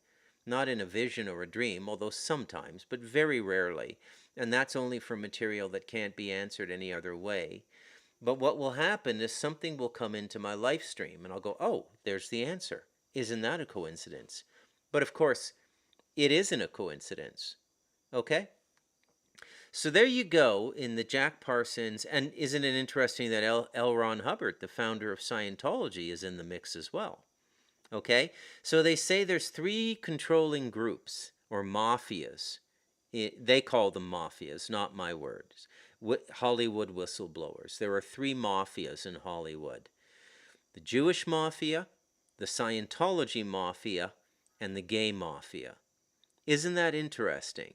not in a vision or a dream, although sometimes, but very rarely, and that's only for material that can't be answered any other way. But what will happen is something will come into my live stream and I'll go, oh, there's the answer. Isn't that a coincidence? But of course, it isn't a coincidence. Okay? So there you go in the Jack Parsons. And isn't it interesting that L. Ron Hubbard, the founder of Scientology, is in the mix as well? Okay? So they say there's 3 controlling groups or mafias. They call them mafias, not my words. Hollywood whistleblowers. There are 3 mafias in Hollywood: the Jewish mafia, the Scientology mafia, and the gay mafia. Isn't that interesting?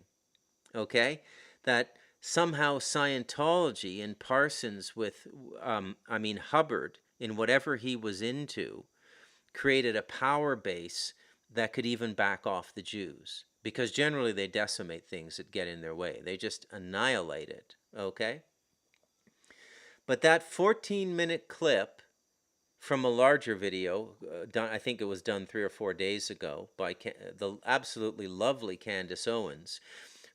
Okay? That somehow Scientology and Parsons with, Hubbard, in whatever he was into, created a power base that could even back off the Jews. Because generally they decimate things that get in their way. They just annihilate it, okay? But that 14-minute clip from a larger video, I think it was done 3 or 4 days ago by the absolutely lovely Candace Owens,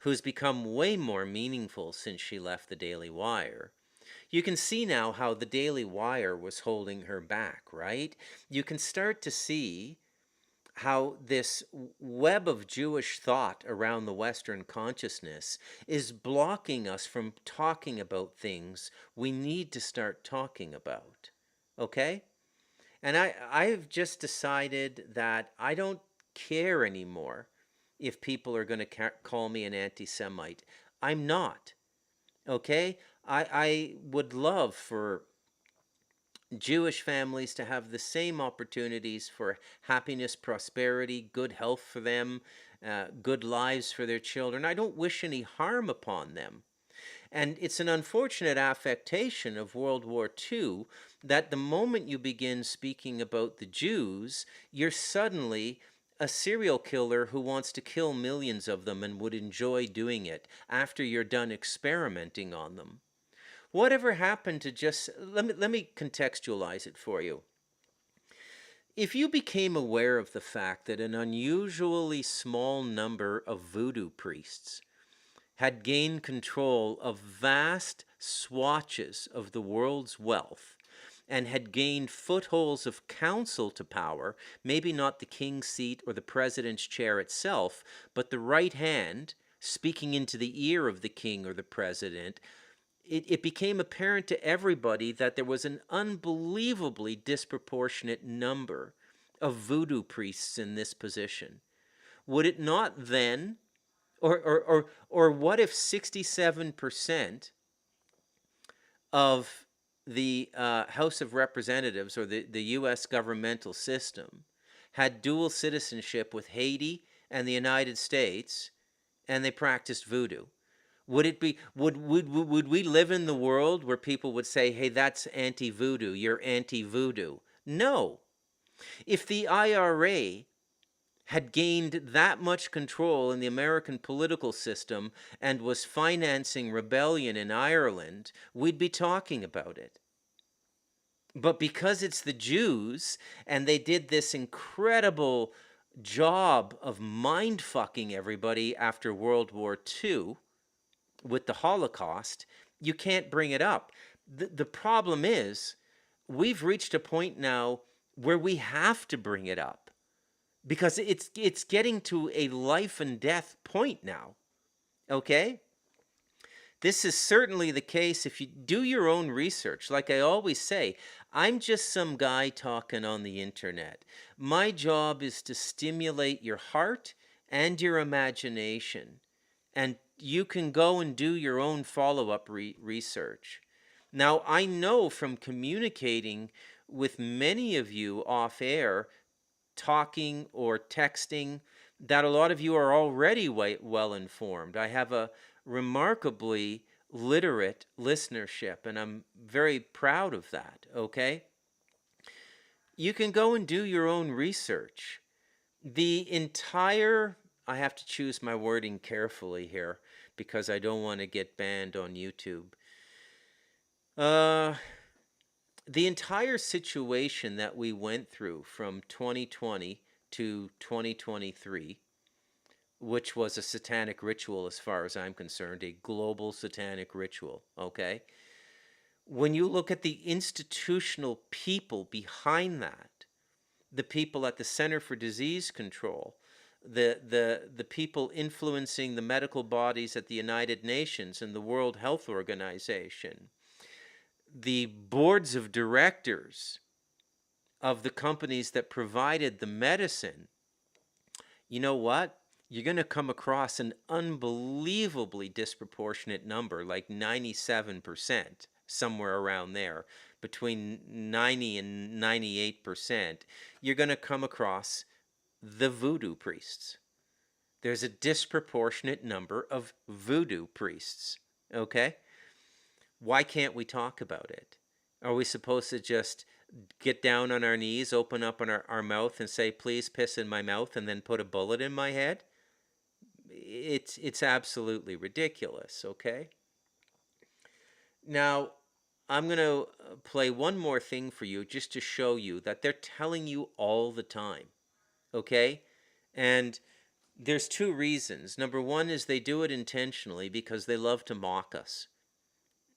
who's become way more meaningful since she left the Daily Wire. You can see now how the Daily Wire was holding her back, right? You can start to see how this web of Jewish thought around the Western consciousness is blocking us from talking about things we need to start talking about. Okay? And I've just decided that I don't care anymore if people are going to call me an anti-Semite. I'm not. Okay? I would love for Jewish families to have the same opportunities for happiness, prosperity, good health for them, good lives for their children. I don't wish any harm upon them. And it's an unfortunate affectation of World War II that the moment you begin speaking about the Jews, you're suddenly a serial killer who wants to kill millions of them and would enjoy doing it after you're done experimenting on them. Whatever happened to just, let me contextualize it for you. If you became aware of the fact that an unusually small number of voodoo priests had gained control of vast swatches of the world's wealth and had gained footholds of counsel to power, maybe not the king's seat or the president's chair itself, but the right hand speaking into the ear of the king or the president, it became apparent to everybody that there was an unbelievably disproportionate number of voodoo priests in this position. Would it not then, or what if 67% of the House of Representatives or the U.S. governmental system had dual citizenship with Haiti and the United States, and they practiced voodoo? Would it be, would we live in the world where people would say, hey, that's anti-voodoo, you're anti-voodoo? No. If the IRA had gained that much control in the American political system and was financing rebellion in Ireland, we'd be talking about it. But because it's the Jews, and they did this incredible job of mind-fucking everybody after World War II, with the Holocaust, you can't bring it up. The problem is, we've reached a point now where we have to bring it up because it's getting to a life and death point now. Okay? This is certainly the case if you do your own research. Like I always say, I'm just some guy talking on the internet. My job is to stimulate your heart and your imagination. And you can go and do your own follow-up research. Now, I know from communicating with many of you off air, talking or texting, that a lot of you are already well informed. I have a remarkably literate listenership, and I'm very proud of that, okay? You can go and do your own research. The entire, I have to choose my wording carefully here because I don't want to get banned on YouTube. The entire situation that we went through from 2020 to 2023, which was a satanic ritual as far as I'm concerned, a global satanic ritual, okay? When you look at the institutional people behind that, the people at the Center for Disease Control, the people influencing the medical bodies at the United Nations and the World Health Organization, the boards of directors of the companies that provided the medicine, you know what? You're going to come across an unbelievably disproportionate number, like 97%, somewhere around there, between 90 and 98%. You're going to come across the voodoo priests. There's a disproportionate number of voodoo priests, okay? Why can't we talk about it? Are we supposed to just get down on our knees, open up our mouth and say, please piss in my mouth, and then put a bullet in my head? It's absolutely ridiculous, okay? Now, I'm going to play one more thing for you just to show you that they're telling you all the time, okay? And there's two reasons. Number one is they do it intentionally because they love to mock us.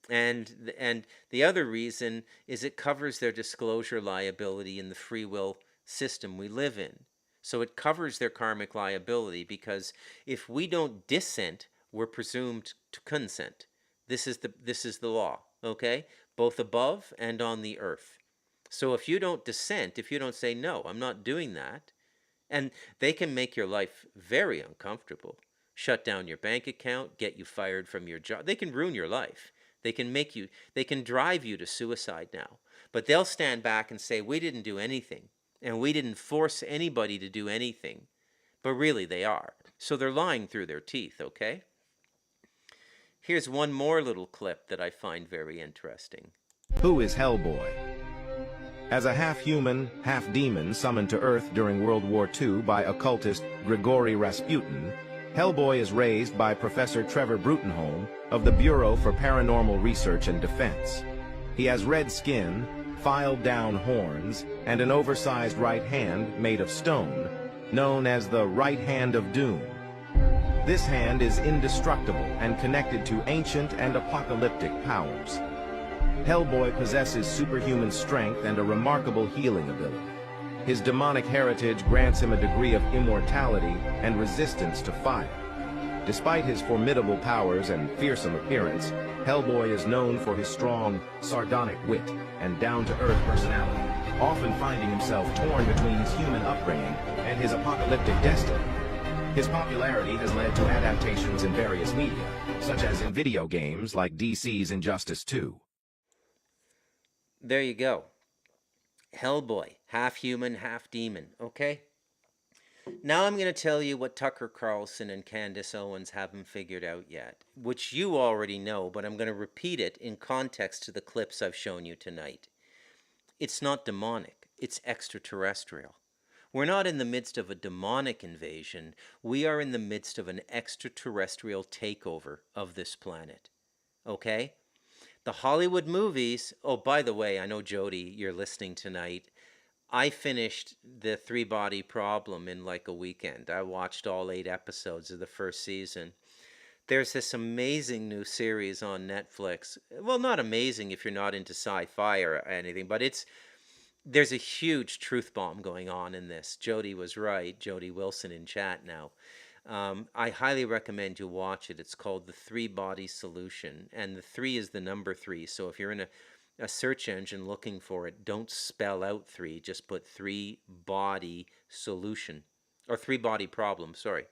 And the other reason is it covers their disclosure liability in the free will system we live in. So it covers their karmic liability, because if we don't dissent, we're presumed to consent. This is the law, okay? Both above and on the earth. So if you don't dissent, if you don't say, no, I'm not doing that, and they can make your life very uncomfortable, shut down your bank account, get you fired from your job. They can ruin your life. They can drive you to suicide now. But they'll stand back and say, we didn't do anything, and we didn't force anybody to do anything. But really, they are. So they're lying through their teeth, okay? Here's one more little clip that I find very interesting. Who is Hellboy? As a half-human, half-demon summoned to Earth during World War II by occultist Grigory Rasputin, Hellboy is raised by Professor Trevor Brutenholm of the Bureau for Paranormal Research and Defense. He has red skin, filed-down horns, and an oversized right hand made of stone, known as the Right Hand of Doom. This hand is indestructible and connected to ancient and apocalyptic powers. Hellboy possesses superhuman strength and a remarkable healing ability. His demonic heritage grants him a degree of immortality and resistance to fire. Despite his formidable powers and fearsome appearance, Hellboy is known for his strong, sardonic wit and down-to-earth personality, often finding himself torn between his human upbringing and his apocalyptic destiny. His popularity has led to adaptations in various media, such as in video games like DC's Injustice 2. There you go. Hellboy, half human, half demon, okay? Now I'm going to tell you what Tucker Carlson and Candace Owens haven't figured out yet, which you already know, but I'm going to repeat it in context to the clips I've shown you tonight. It's not demonic, it's extraterrestrial. We're not in the midst of a demonic invasion, we are in the midst of an extraterrestrial takeover of this planet, okay? The Hollywood movies, oh, by the way, I know, Jody, you're listening tonight. I finished the Three Body Problem in like a weekend. I watched all 8 episodes of the first season. There's this amazing new series on Netflix. Well, not amazing if you're not into sci-fi or anything, but there's a huge truth bomb going on in this. Jody was right, Jody Wilson in chat now. I highly recommend you watch it. It's called The Three Body Solution, and the 3 is the number 3. So if you're in a search engine looking for it, don't spell out 3. Just put 3 body solution, or 3 body problem. Sorry.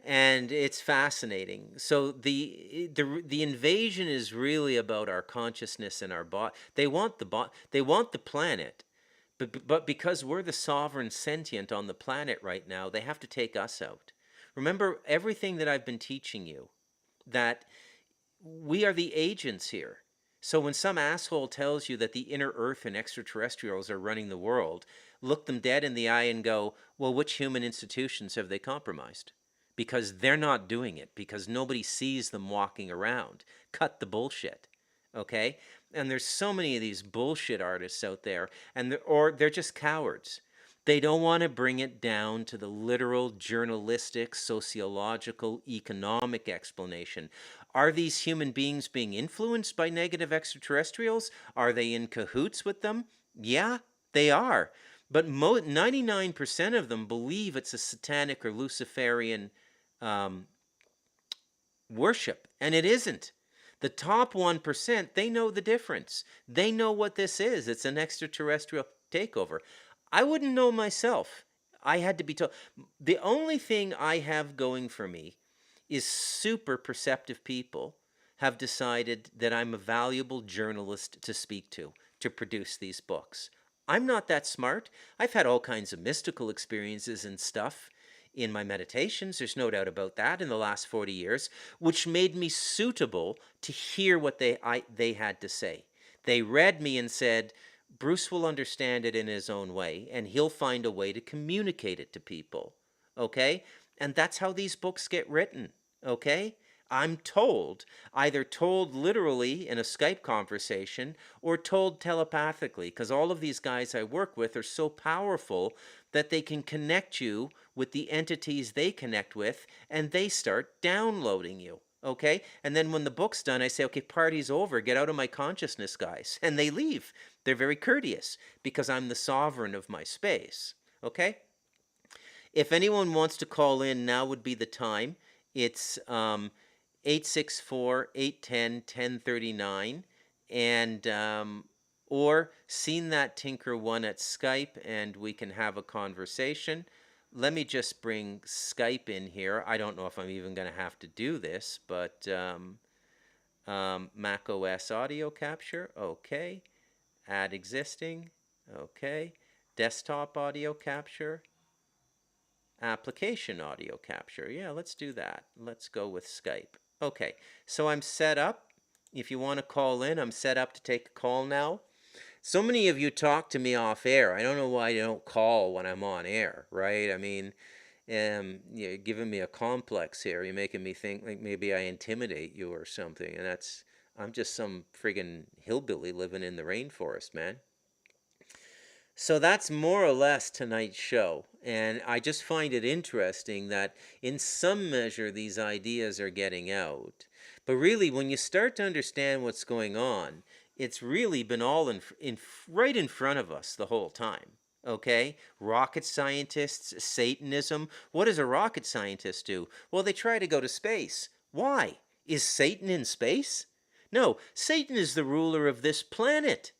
And it's fascinating. So the invasion is really about our consciousness and our body. They want the planet. But because we're the sovereign sentient on the planet right now, they have to take us out. Remember everything that I've been teaching you, that we are the agents here. So when some asshole tells you that the inner earth and extraterrestrials are running the world, look them dead in the eye and go, well, which human institutions have they compromised? Because they're not doing it, because nobody sees them walking around. Cut the bullshit, okay? And there's so many of these bullshit artists out there, and they're just cowards. They don't want to bring it down to the literal, journalistic, sociological, economic explanation. Are these human beings being influenced by negative extraterrestrials? Are they in cahoots with them? Yeah, they are. But 99% of them believe it's a satanic or Luciferian worship, and it isn't. The top 1%, they know the difference. They know what this is. It's an extraterrestrial takeover. I wouldn't know myself. I had to be told. The only thing I have going for me is super perceptive people have decided that I'm a valuable journalist to speak to produce these books. I'm not that smart. I've had all kinds of mystical experiences and stuff in my meditations, there's no doubt about that, in the last 40 years, which made me suitable to hear what they had to say. They read me and said, Bruce will understand it in his own way, and he'll find a way to communicate it to people, okay? And that's how these books get written, okay? I'm told, either told literally in a Skype conversation or told telepathically, because all of these guys I work with are so powerful that they can connect you with the entities they connect with, and they start downloading you, okay? And then when the book's done, I say, okay, party's over, get out of my consciousness, guys. And they leave. They're very courteous, because I'm the sovereign of my space, okay? If anyone wants to call in, now would be the time. It's 864-810-1039, and or seen that Tinker one at Skype, and we can have a conversation. Let me just bring Skype in here. I don't know if I'm even going to have to do this, but Mac OS audio capture, okay. Add existing, okay. Desktop audio capture. Application audio capture. Yeah, let's do that. Let's go with Skype. Okay, so I'm set up. If you want to call in, I'm set up to take a call now. So many of you talk to me off air. I don't know why you don't call when I'm on air, right? I mean, you're giving me a complex here. You're making me think like maybe I intimidate you or something. And I'm just some friggin' hillbilly living in the rainforest, man. So that's more or less tonight's show. And I just find it interesting that in some measure these ideas are getting out. But really, when you start to understand what's going on, it's really been all right in front of us the whole time, okay? Rocket scientists, Satanism. What does a rocket scientist do? Well, they try to go to space. Why? Is Satan in space? No, Satan is the ruler of this planet,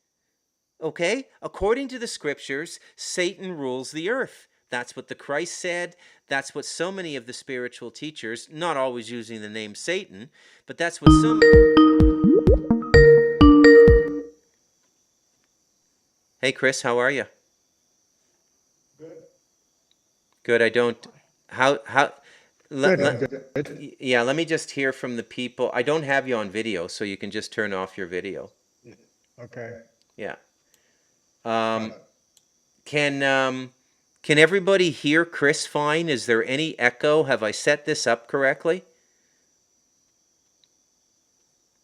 okay? According to the scriptures, Satan rules the earth. That's what the Christ said. That's what so many of the spiritual teachers, not always using the name Satan, but that's what some... Hey, Chris, how are you? Good. Good. I don't. Good. Yeah, let me just hear from the people. I don't have you on video, so you can just turn off your video. Okay. Yeah. Can everybody hear Chris fine? Is there any echo? Have I set this up correctly?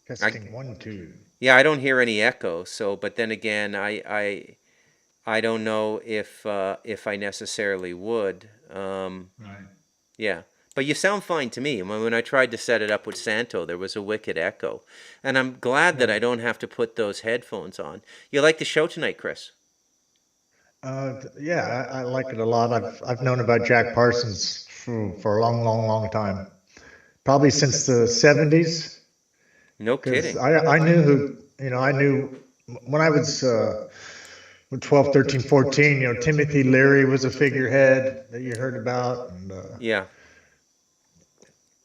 Testing 1, 2. Yeah, I don't hear any echo. So, but then again, I don't know if I necessarily would. Right. Yeah, but you sound fine to me. When I tried to set it up with Santo, there was a wicked echo, and I'm glad that I don't have to put those headphones on. You like the show tonight, Chris? Yeah, I like it a lot. I've known about Jack Parsons for a long time. Probably since the 70s. No kidding. I knew who, I knew when I was 12, 13, 14, Timothy Leary was a figurehead that you heard about. And, yeah.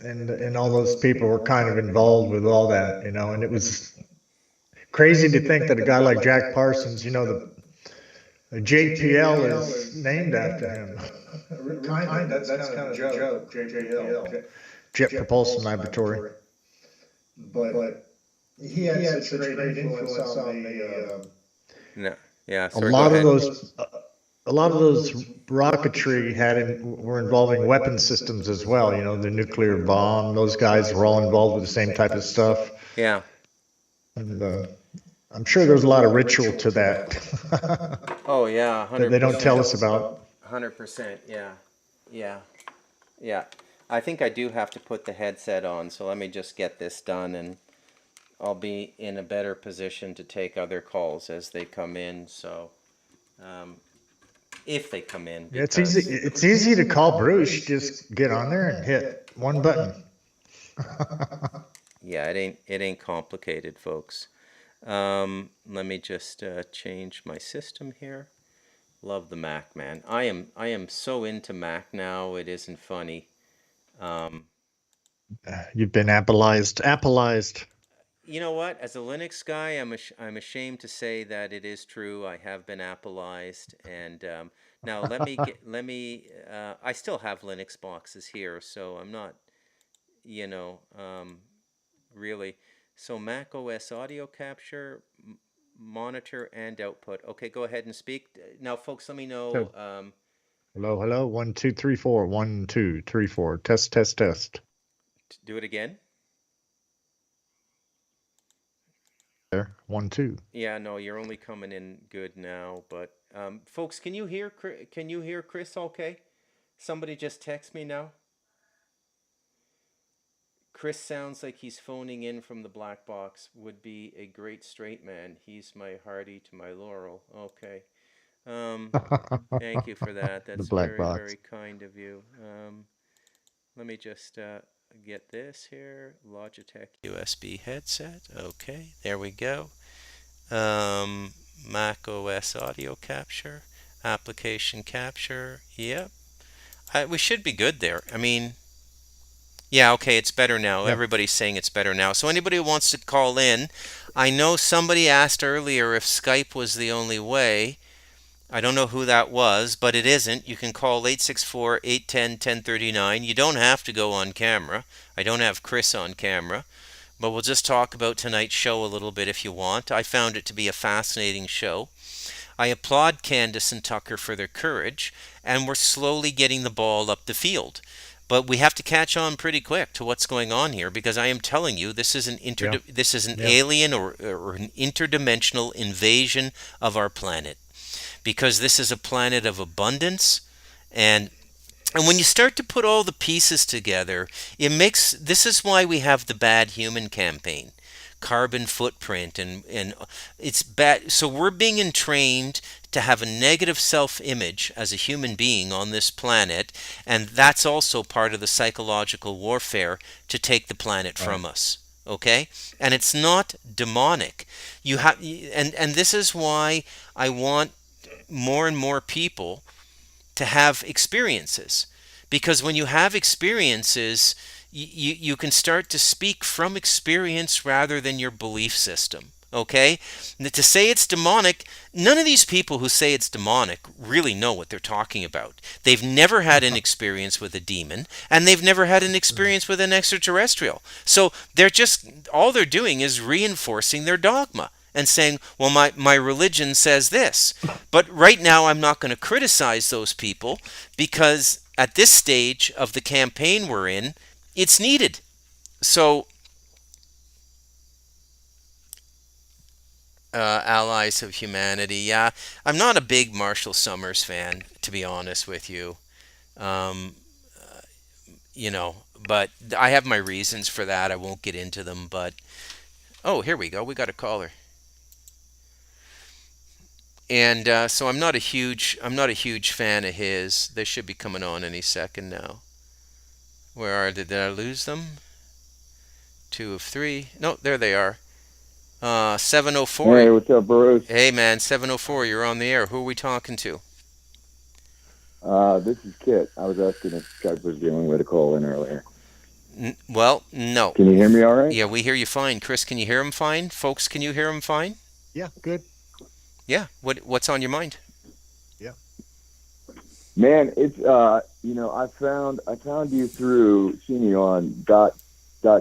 And all those people were kind of involved with all that, and it was crazy to think that a guy like Jack Parsons, the JPL is named after him. That's kind of a joke, JPL. Jet Propulsion Laboratory. But he had such a great influence on the... No. Yeah. A lot of those rocketry were involving weapon systems as well. The nuclear bomb. Those guys were all involved with the same type of stuff. Yeah. And I'm sure there's a lot of ritual to that. Oh yeah, 100%. that they don't tell us about. 100%. Yeah. Yeah. Yeah. I think I do have to put the headset on, so let me just get this done and I'll be in a better position to take other calls as they come in. So, if they come in, Yeah, it's easy. because It's easy to call Bruce. Just get on there and hit one button. yeah, it ain't complicated, folks. Let me just change my system here. Love the Mac, man. I am so into Mac now. It isn't funny. You've been Appleized. Appleized. You know what? As a Linux guy, I'm ashamed to say that it is true. I have been Appleized, and now let me. I still have Linux boxes here, so I'm not, you know, really. So Mac OS audio capture, monitor and output. Okay, go ahead and speak now, folks. Let me know. Hello, hello. 1, 2, 3, 4. 1, 2, 3, 4. Test, test, test. Do it again. There. 1, 2. Yeah, no, you're only coming in good now. But folks, can you hear? Can you hear Chris? Okay. Somebody just text me now. Chris sounds like he's phoning in from the black box. Would be a great straight man. He's my Hardy to my Laurel. Okay. Thank you for that. That's black very, box. very kind of you. Let me just get this here. Logitech USB headset. Okay, there we go. Mac OS audio capture, application capture. Yep. We should be good there. I mean, yeah, okay, it's better now. Yep. Everybody's saying it's better now. So anybody who wants to call in, I know somebody asked earlier if Skype was the only way. I don't know who that was, but it isn't. You can call 864-810-1039. You don't have to go on camera. I don't have Chris on camera, but we'll just talk about tonight's show a little bit if you want. I found it to be a fascinating show. I applaud Candace and Tucker for their courage, and we're slowly getting the ball up the field. But we have to catch on pretty quick to what's going on here, because I am telling you, this is an alien or an interdimensional invasion of our planet. Because this is a planet of abundance, and when you start to put all the pieces together, this is why we have the Bad Human campaign, carbon footprint, and it's bad. So we're being entrained to have a negative self-image as a human being on this planet, and that's also part of the psychological warfare to take the planet from us. Okay, and it's not demonic. You have, and this is why I want more and more people to have experiences, because when you have experiences, you can start to speak from experience rather than your belief system. Okay, and to say it's demonic, none of these people who say it's demonic really know what they're talking about. They've never had an experience with a demon, and they've never had an experience with an extraterrestrial. So all they're doing is reinforcing their dogma and saying, well, my religion says this. But right now I'm not going to criticize those people, because at this stage of the campaign we're in, it's needed. So, allies of humanity, yeah, I'm not a big Marshall Summers fan, to be honest with you. You know, but I have my reasons for that. I won't get into them, but, oh, here we go. We got a caller. And so I'm not a huge fan of his. They should be coming on any second now. Where are they? Did I lose them? 2 of 3. No, there they are. 704. Hey, what's up, Bruce? Hey, man, 704. You're on the air. Who are we talking to? This is Kit. I was asking if Skype was the only way to call in earlier. Well, no. Can you hear me all right? Yeah, we hear you fine. Chris, can you hear him fine? Folks, can you hear him fine? Yeah, good. Yeah. What's on your mind? Yeah. Man, it's I found you through seeing you on Dot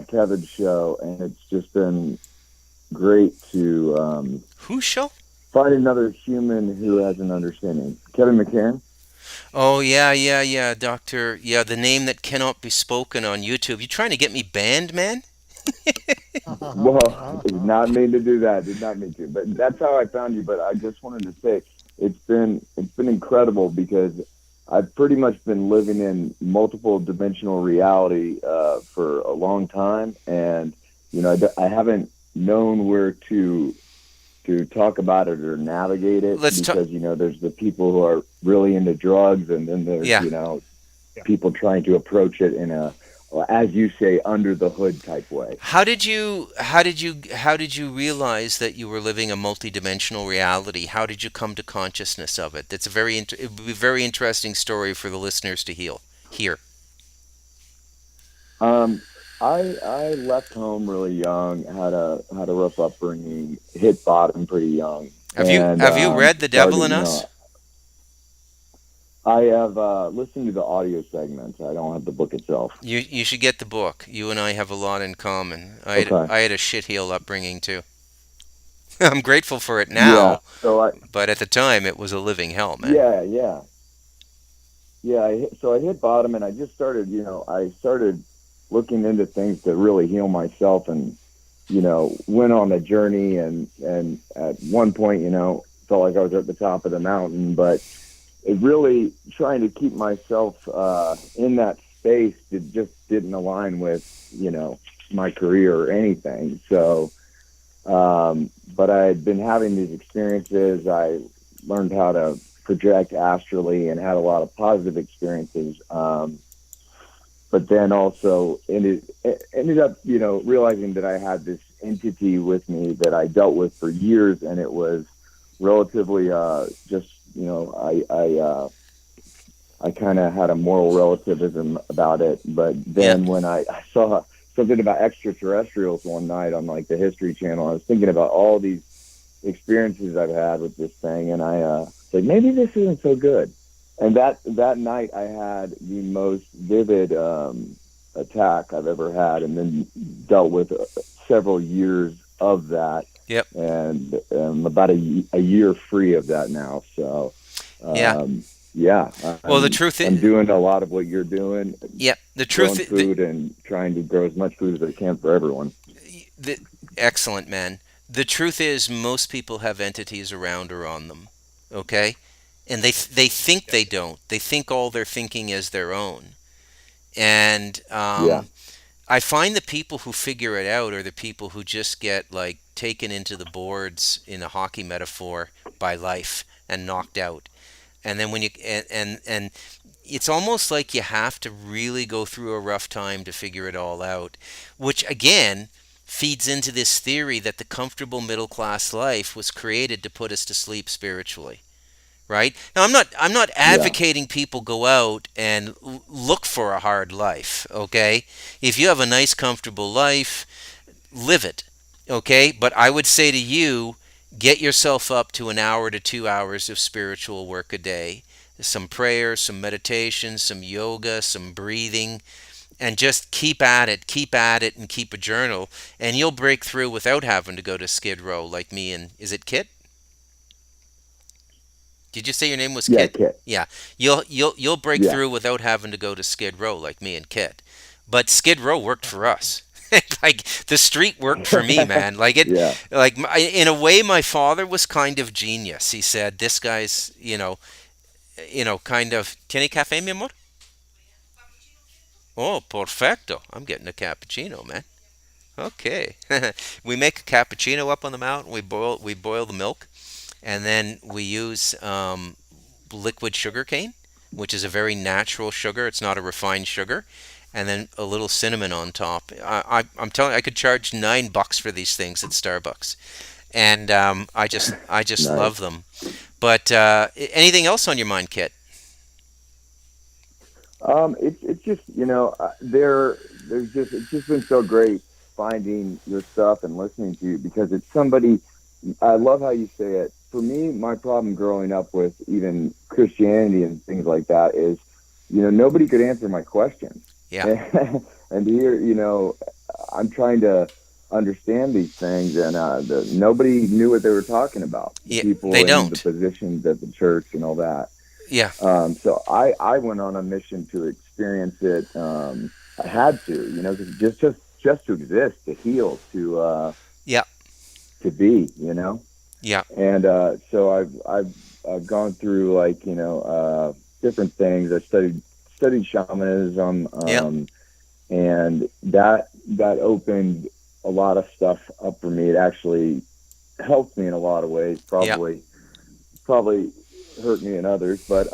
Kevin's show, and it's just been great to Whose show? find another human who has an understanding. Kevin McCann. Oh, yeah, Doctor. Yeah, the name that cannot be spoken on YouTube. You trying to get me banned, man? Well, did not mean to do that. Did not mean to. But that's how I found you. But I just wanted to say it's been incredible, because I've pretty much been living in multiple dimensional reality for a long time, and I haven't known where to talk about it or navigate it Let's talk. because there's the people who are really into drugs, and then there's Yeah. people trying to approach it in a, as you say, under the hood type way. How did you realize that you were living a multidimensional reality? How did you come to consciousness of it? That's it would be a very interesting story for the listeners to hear. I left home really young, had a rough upbringing, hit bottom pretty young. Have you read The Devil started, in Us? I have listened to the audio segments. I don't have the book itself. You should get the book. You and I have a lot in common. Okay. I had a shitheel upbringing too. I'm grateful for it Yeah. now, So but at the time it was a living hell, man. yeah. So I hit bottom, and I just started. I started looking into things to really heal myself, and went on a journey. And at one point, felt like I was at the top of the mountain, but it really trying to keep myself in that space just didn't align with my career or anything. So but I had been having these experiences. I learned how to project astrally and had a lot of positive experiences, but then also ended up realizing that I had this entity with me that I dealt with for years, and it was relatively just I kind of had a moral relativism about it. But then when I saw something about extraterrestrials one night on like the History Channel, I was thinking about all these experiences I've had with this thing, and I said, maybe this isn't so good. And that night I had the most vivid attack I've ever had, and then dealt with several years of that. Yep. And I'm about a year free of that now. So, Well, the truth is, I'm doing a lot of what you're doing. Yeah. The Growing truth, food and trying to grow as much food as I can for everyone. Excellent, man. The truth is, most people have entities around or on them. Okay, and they think they don't. They think all their thinking is their own, and I find the people who figure it out are the people who just get like taken into the boards, in a hockey metaphor, by life and knocked out. And then when you and it's almost like you have to really go through a rough time to figure it all out, which again feeds into this theory that the comfortable middle class life was created to put us to sleep spiritually. Right? Now I'm not advocating people go out and look for a hard life, okay? If you have a nice comfortable life, live it. Okay? But I would say to you, get yourself up to an hour to 2 hours of spiritual work a day. Some prayer, some meditation, some yoga, some breathing, and just keep at it, and keep a journal, and you'll break through without having to go to Skid Row like me and, is it Kit? Did you say your name was Kit? Kit. Yeah. You'll break through without having to go to Skid Row like me and Kit. But Skid Row worked for us. Like the street worked for me, man. Like it, like in a way, my father was kind of genius. He said, "This guy's, kind of." Tiene café, mi amor? Oh, perfecto. I'm getting a cappuccino, man. Okay. We make a cappuccino up on the mountain. We boil the milk, and then we use liquid sugar cane, which is a very natural sugar. It's not a refined sugar. And then a little cinnamon on top. I'm telling you, I could charge $9 for these things at Starbucks, and I just Nice. love them. But anything else on your mind, Kit? It's just it's just been so great finding your stuff and listening to you, because it's somebody. I love how you say it. For me, my problem growing up with even Christianity and things like that is, nobody could answer my questions. Yeah. And here, I'm trying to understand these things, and nobody knew what they were talking about. Yeah, People they in don't. the positions at the church and all that. Yeah. So I went on a mission to experience it. I had to, just to exist, to heal, to be, Yeah. And so I've gone through different things. I studied shamanism, Yep. and that opened a lot of stuff up for me. It actually helped me in a lot of ways. Probably hurt me in others, but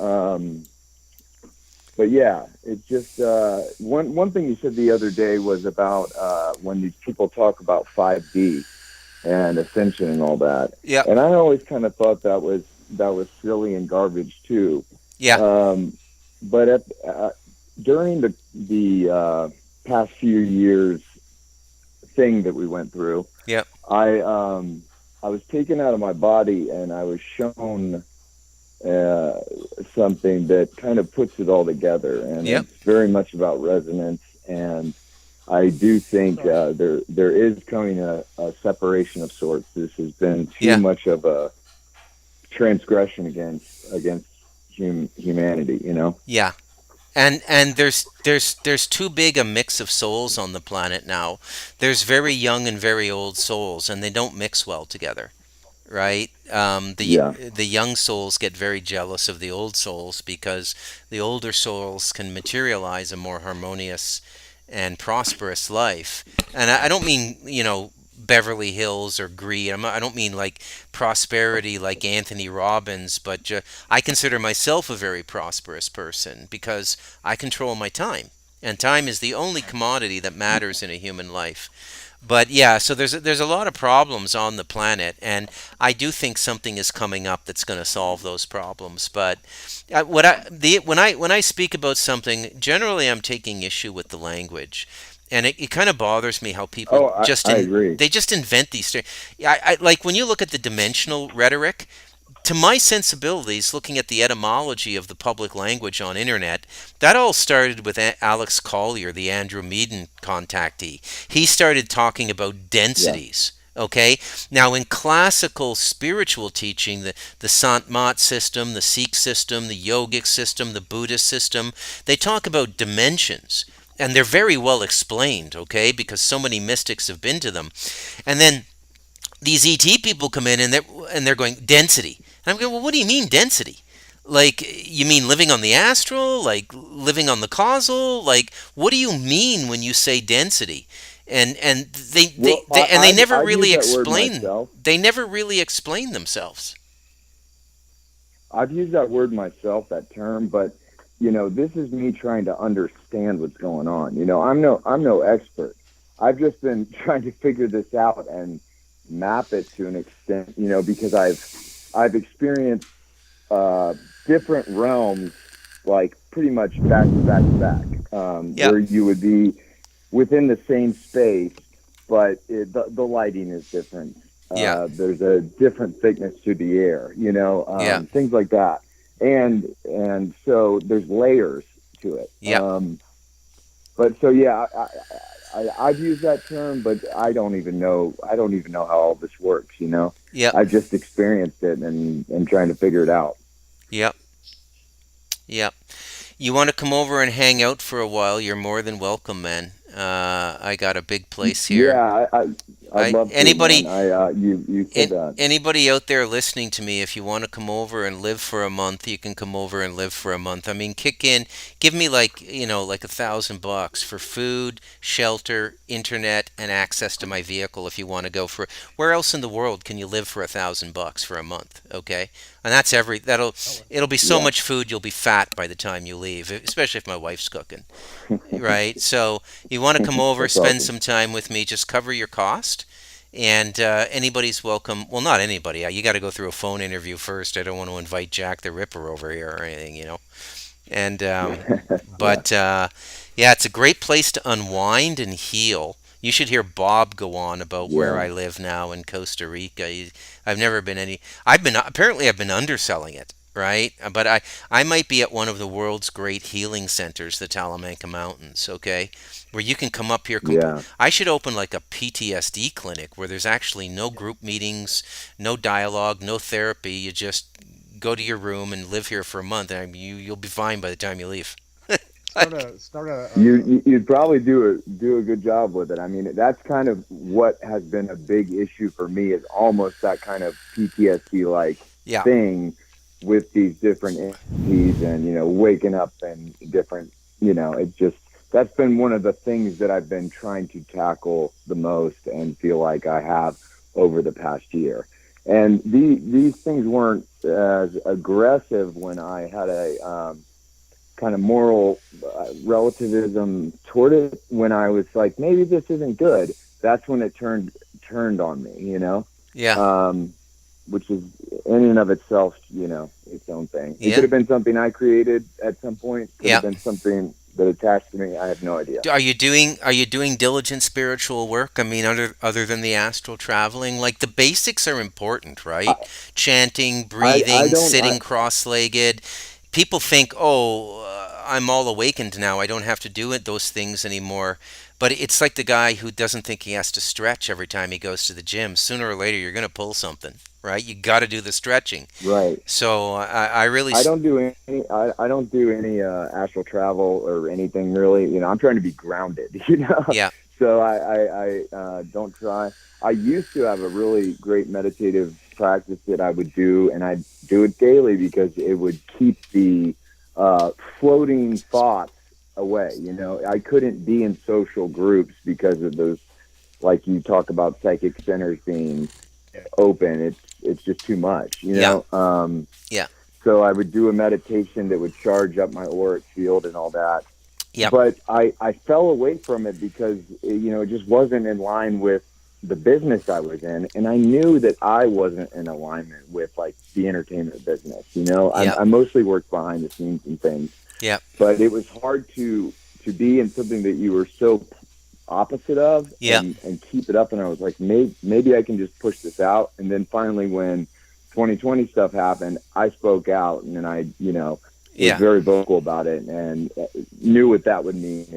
yeah, it's just one thing you said the other day was about when these people talk about 5D and ascension and all that. Yeah. And I always kind of thought that was silly and garbage too. Yeah. But during the past few years thing that we went through, Yep. I was taken out of my body and I was shown something that kind of puts it all together, and Yep. it's very much about resonance. And I do think there is coming a separation of sorts. This has been too much of a transgression against humanity, you know. Yeah. And there's too big a mix of souls on the planet now. There's very young and very old souls, and they don't mix well together, right? The young souls get very jealous of the old souls because the older souls can materialize a more harmonious and prosperous life. And I don't mean, Beverly Hills or greed. I don't mean like prosperity like Anthony Robbins, but I consider myself a very prosperous person because I control my time. And time is the only commodity that matters in a human life. But yeah, so there's a lot of problems on the planet, and I do think something is coming up that's going to solve those problems. But when I speak about something, generally I'm taking issue with the language, and it kind of bothers me how people I agree. they just invent these things. I like when you look at the dimensional rhetoric. To my sensibilities, looking at the etymology of the public language on internet, that all started with Alex Collier, the Andromedan contactee. He started talking about densities. Yeah. Okay? Now, in classical spiritual teaching, the Sant Mat system, the Sikh system, the yogic system, the Buddhist system, they talk about dimensions. And they're very well explained, okay? Because so many mystics have been to them. And then these ET people come in and they're going, density. And I'm going, well, what do you mean density? Like, you mean living on the astral? Like, living on the causal? Like, what do you mean when you say density? And they never really explain. They never really explain themselves. I've used that word myself, that term, but this is me trying to understand what's going on. I'm no expert. I've just been trying to figure this out and map it to an extent, because I've experienced different realms, like pretty much back to back to back, where you would be within the same space, but the lighting is different. There's a different thickness to the air, things like that. And so there's layers to it. But so, yeah, I've used that term, but I don't even know how all this works, I've just experienced it and trying to figure it out. Yep. You want to come over and hang out for a while, you're more than welcome, man. I got a big place here. Yeah, I'd love to. Anybody, you said that. Anybody out there listening to me, if you want to come over and live for a month, you can come over and live for a month. I mean, give me like $1,000 for food, shelter, internet, and access to my vehicle. If you want to go where else in the world can you live for $1,000 for a month? Okay, and that's it'll be so much food you'll be fat by the time you leave, especially if my wife's cooking, right? So you want to come over, spend some time with me, just cover your cost. And anybody's welcome. Well, not anybody. You got to go through a phone interview first. I don't want to invite Jack the Ripper over here or anything, And but it's a great place to unwind and heal. You should hear Bob go on about where I live now in Costa Rica. I've never been I've been underselling it, right? But I might be at one of the world's great healing centers, the Talamanca Mountains, okay? Where you can come up here. I should open like a PTSD clinic where there's actually no group meetings, no dialogue, no therapy. You just go to your room and live here for a month, and you'll be fine by the time you leave. You'd probably do a good job with it. I mean, that's kind of what has been a big issue for me, is almost that kind of PTSD like thing, with these different entities and, waking up and different, it's just, that's been one of the things that I've been trying to tackle the most and feel like I have over the past year. And these things weren't as aggressive when I had a kind of moral relativism toward it. When I was like, maybe this isn't good, that's when it turned on me, Yeah. Which is in and of itself, its own thing. It Yeah. could have been something I created at some point. Could Yeah. have been something that attached to me. I have no idea. Are you doing diligent spiritual work? I mean, other than the astral traveling, like the basics are important, right? Chanting, breathing, sitting cross-legged. People think, oh, I'm all awakened now. I don't have to do those things anymore. But it's like the guy who doesn't think he has to stretch every time he goes to the gym. Sooner or later, you're going to pull something, right? You got to do the stretching. Right. So I really. I don't do any. I don't do any astral travel or anything really. I'm trying to be grounded. Yeah. So I don't try. I used to have a really great meditative practice that I would do, and I'd do it daily because it would keep the floating thoughts away. I couldn't be in social groups because of those, like you talk about psychic centers being open. It's just too much, Yeah. Yeah. So I would do a meditation that would charge up my auric field and all that. Yeah. But I fell away from it because, it just wasn't in line with the business I was in. And I knew that I wasn't in alignment with like the entertainment business. I mostly worked behind the scenes and things. Yeah. But it was hard to be in something that you were so opposite of and keep it up. And I was like, maybe I can just push this out. And then finally, when 2020 stuff happened, I spoke out and then I, was very vocal about it and knew what that would mean.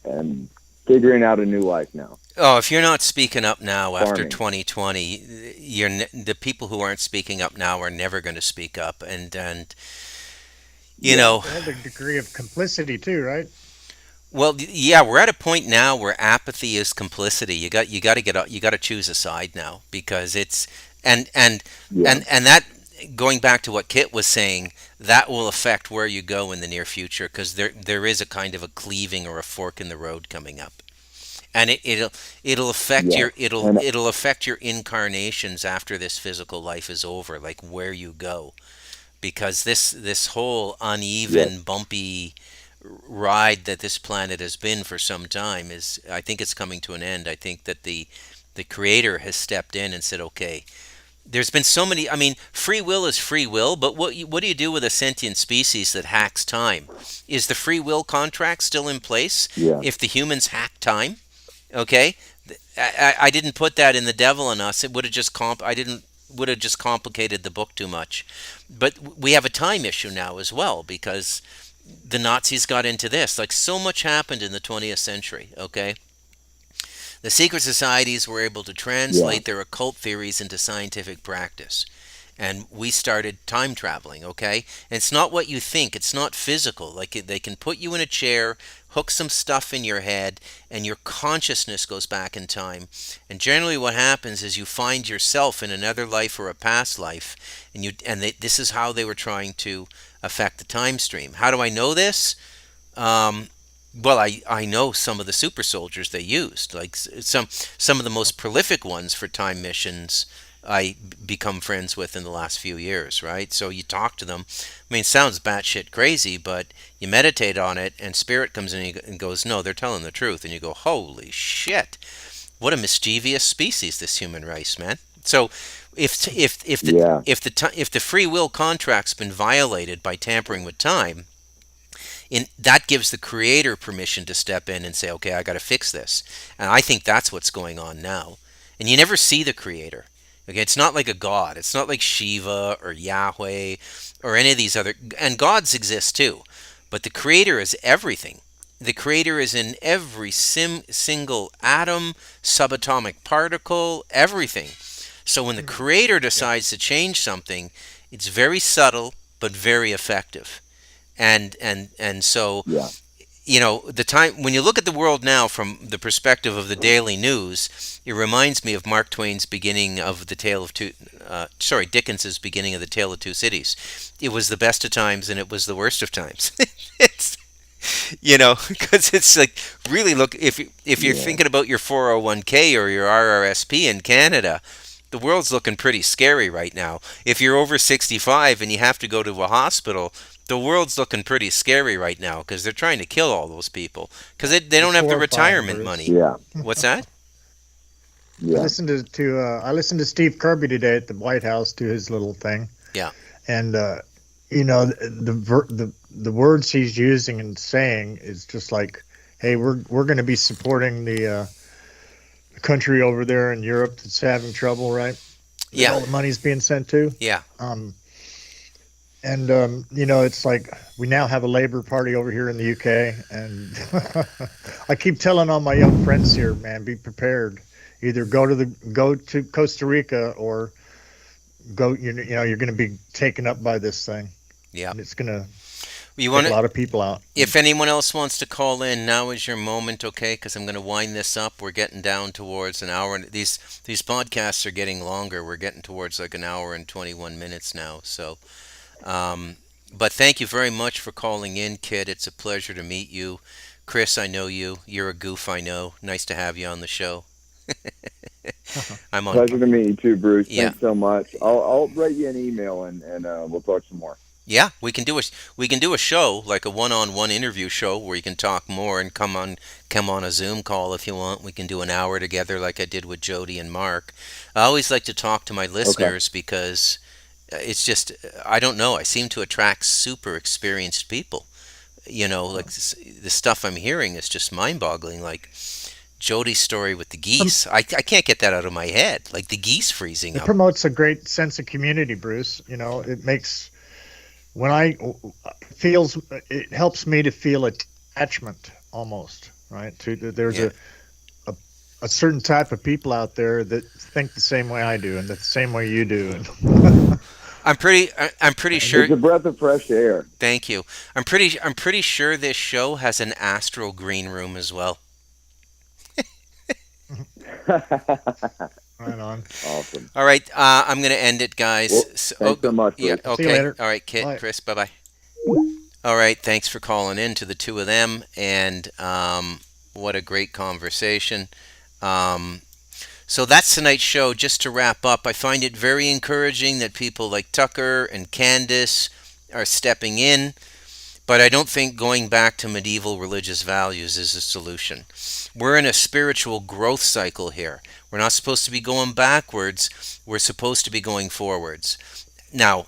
And figuring out a new life now. Oh, if you're not speaking up now after Farming. 2020, the people who aren't speaking up now are never going to speak up. And Another degree of complicity too, right? well, yeah, we're at a point now where apathy is complicity. You got to you got to choose a side now because it's and that going back to what Kit was saying, that will affect where you go in the near future because there is a kind of a cleaving or a fork in the road coming up. And it'll affect it'll affect your incarnations after this physical life is over, like where you go, because this whole uneven, bumpy ride that this planet has been for some time I think it's coming to an end. I think that the Creator has stepped in and said, okay, there's been so many. I mean, free will is free will, but what do you do with a sentient species that hacks time? Is the free will contract still in place if the humans hack time? Okay, I didn't put that in The Devil in Us. It would have just complicated the book too much. But we have a time issue now as well because the Nazis got into this. Like so much happened in the 20th century. Okay, the secret societies were able to translate their occult theories into scientific practice. And we started time traveling, okay? And it's not what you think. It's not physical. Like they can put you in a chair, hook some stuff in your head, and your consciousness goes back in time. And generally what happens is you find yourself in another life or a past life. This is how they were trying to affect the time stream. How do I know this? Well, I know some of the super soldiers they used. Like some of the most prolific ones for time missions I become friends with in the last few years, right? So you talk to them. I mean, it sounds batshit crazy, but you meditate on it, and spirit comes in and goes, "No, they're telling the truth." And you go, "Holy shit! What a mischievous species, this human race, man." So, if the free will contract's been violated by tampering with time, that gives the Creator permission to step in and say, "Okay, I got to fix this." And I think that's what's going on now. And you never see the Creator. Okay, it's not like a god. It's not like Shiva or Yahweh or any of these other... And gods exist too. But the Creator is everything. The Creator is in every single atom, subatomic particle, everything. So when the Creator decides to change something, it's very subtle but very effective. And so the time when you look at the world now from the perspective of the daily news, it reminds me of Mark Twain's beginning of the Tale of Two, Dickens's beginning of the Tale of Two Cities. It was the best of times and it was the worst of times. It's, because it's like, really look, if you're thinking about your 401k or your RRSP in Canada, the world's looking pretty scary right now. If you're over 65 and you have to go to a hospital, the world's looking pretty scary right now because they're trying to kill all those people because they don't have the horrifying, retirement Bruce. money. Yeah. What's that? Yeah. I listened to Steve Kirby today at the White House do his little thing. Yeah. And the words he's using and saying is just like, hey, we're going to be supporting the country over there in Europe that's having trouble, right? Yeah. All the money's being sent to. Yeah. It's like we now have a Labour Party over here in the UK, and I keep telling all my young friends here, man, be prepared. Either go to Costa Rica or go. You're going to be taken up by this thing. Yeah. And it's going to You take want a lot of people out. If anyone else wants to call in, now is your moment, okay? Because I'm going to wind this up. We're getting down towards an hour, and these podcasts are getting longer. We're getting towards like an hour and 21 minutes now. So, but thank you very much for calling in, Kit. It's a pleasure to meet you. Chris, I know you. You're a goof, I know. Nice to have you on the show. I'm on. Pleasure to meet you too, Bruce. Yeah. Thanks so much. I'll write you an email and we'll talk some more. Yeah, we can do a show, like a one-on-one interview show where you can talk more and come on a Zoom call if you want. We can do an hour together like I did with Jody and Mark. I always like to talk to my listeners because it's just, I don't know, I seem to attract super experienced people. Like the stuff I'm hearing is just mind-boggling, like Jody's story with the geese. I can't get that out of my head, like the geese freezing It up. promotes a great sense of community, Bruce. It makes it helps me to feel attachment almost, right? There's a certain type of people out there that think the same way I do and the same way you do. I'm pretty sure. It's a breath of fresh air. Thank you. I'm pretty sure this show has an astral green room as well. Right on. Awesome. All right, I'm going to end it, guys. Well, thanks so much, Yeah, Bruce. okay. See you later. All right, Kit, Bye. Chris, bye-bye. All right, thanks for calling in to the two of them, and what a great conversation. So that's tonight's show. Just to wrap up, I find it very encouraging that people like Tucker and Candace are stepping in, but I don't think going back to medieval religious values is a solution. We're in a spiritual growth cycle here. We're not supposed to be going backwards. We're supposed to be going forwards. Now,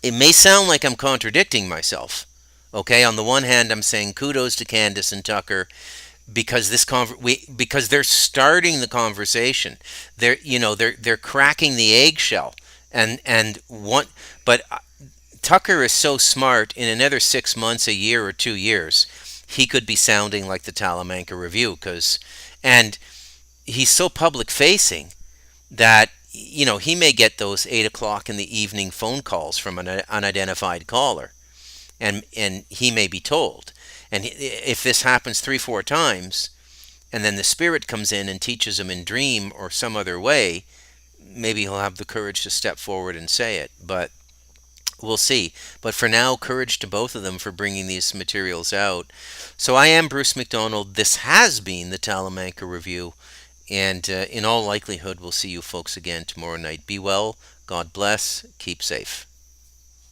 it may sound like I'm contradicting myself. Okay, on the one hand, I'm saying kudos to Candace and Tucker because because they're starting the conversation. They're cracking the eggshell, but Tucker is so smart. In another 6 months, a year, or 2 years, he could be sounding like the Talamanca Review, and he's so public facing that he may get those 8 o'clock in the evening phone calls from an unidentified caller, and he may be told. And if this happens 3-4 times, and then the spirit comes in and teaches him in dream or some other way, maybe he'll have the courage to step forward and say it. But we'll see. But for now, courage to both of them for bringing these materials out. So I am Bruce McDonald. This has been the Talamanca Review. And in all likelihood, we'll see you folks again tomorrow night. Be well. God bless. Keep safe.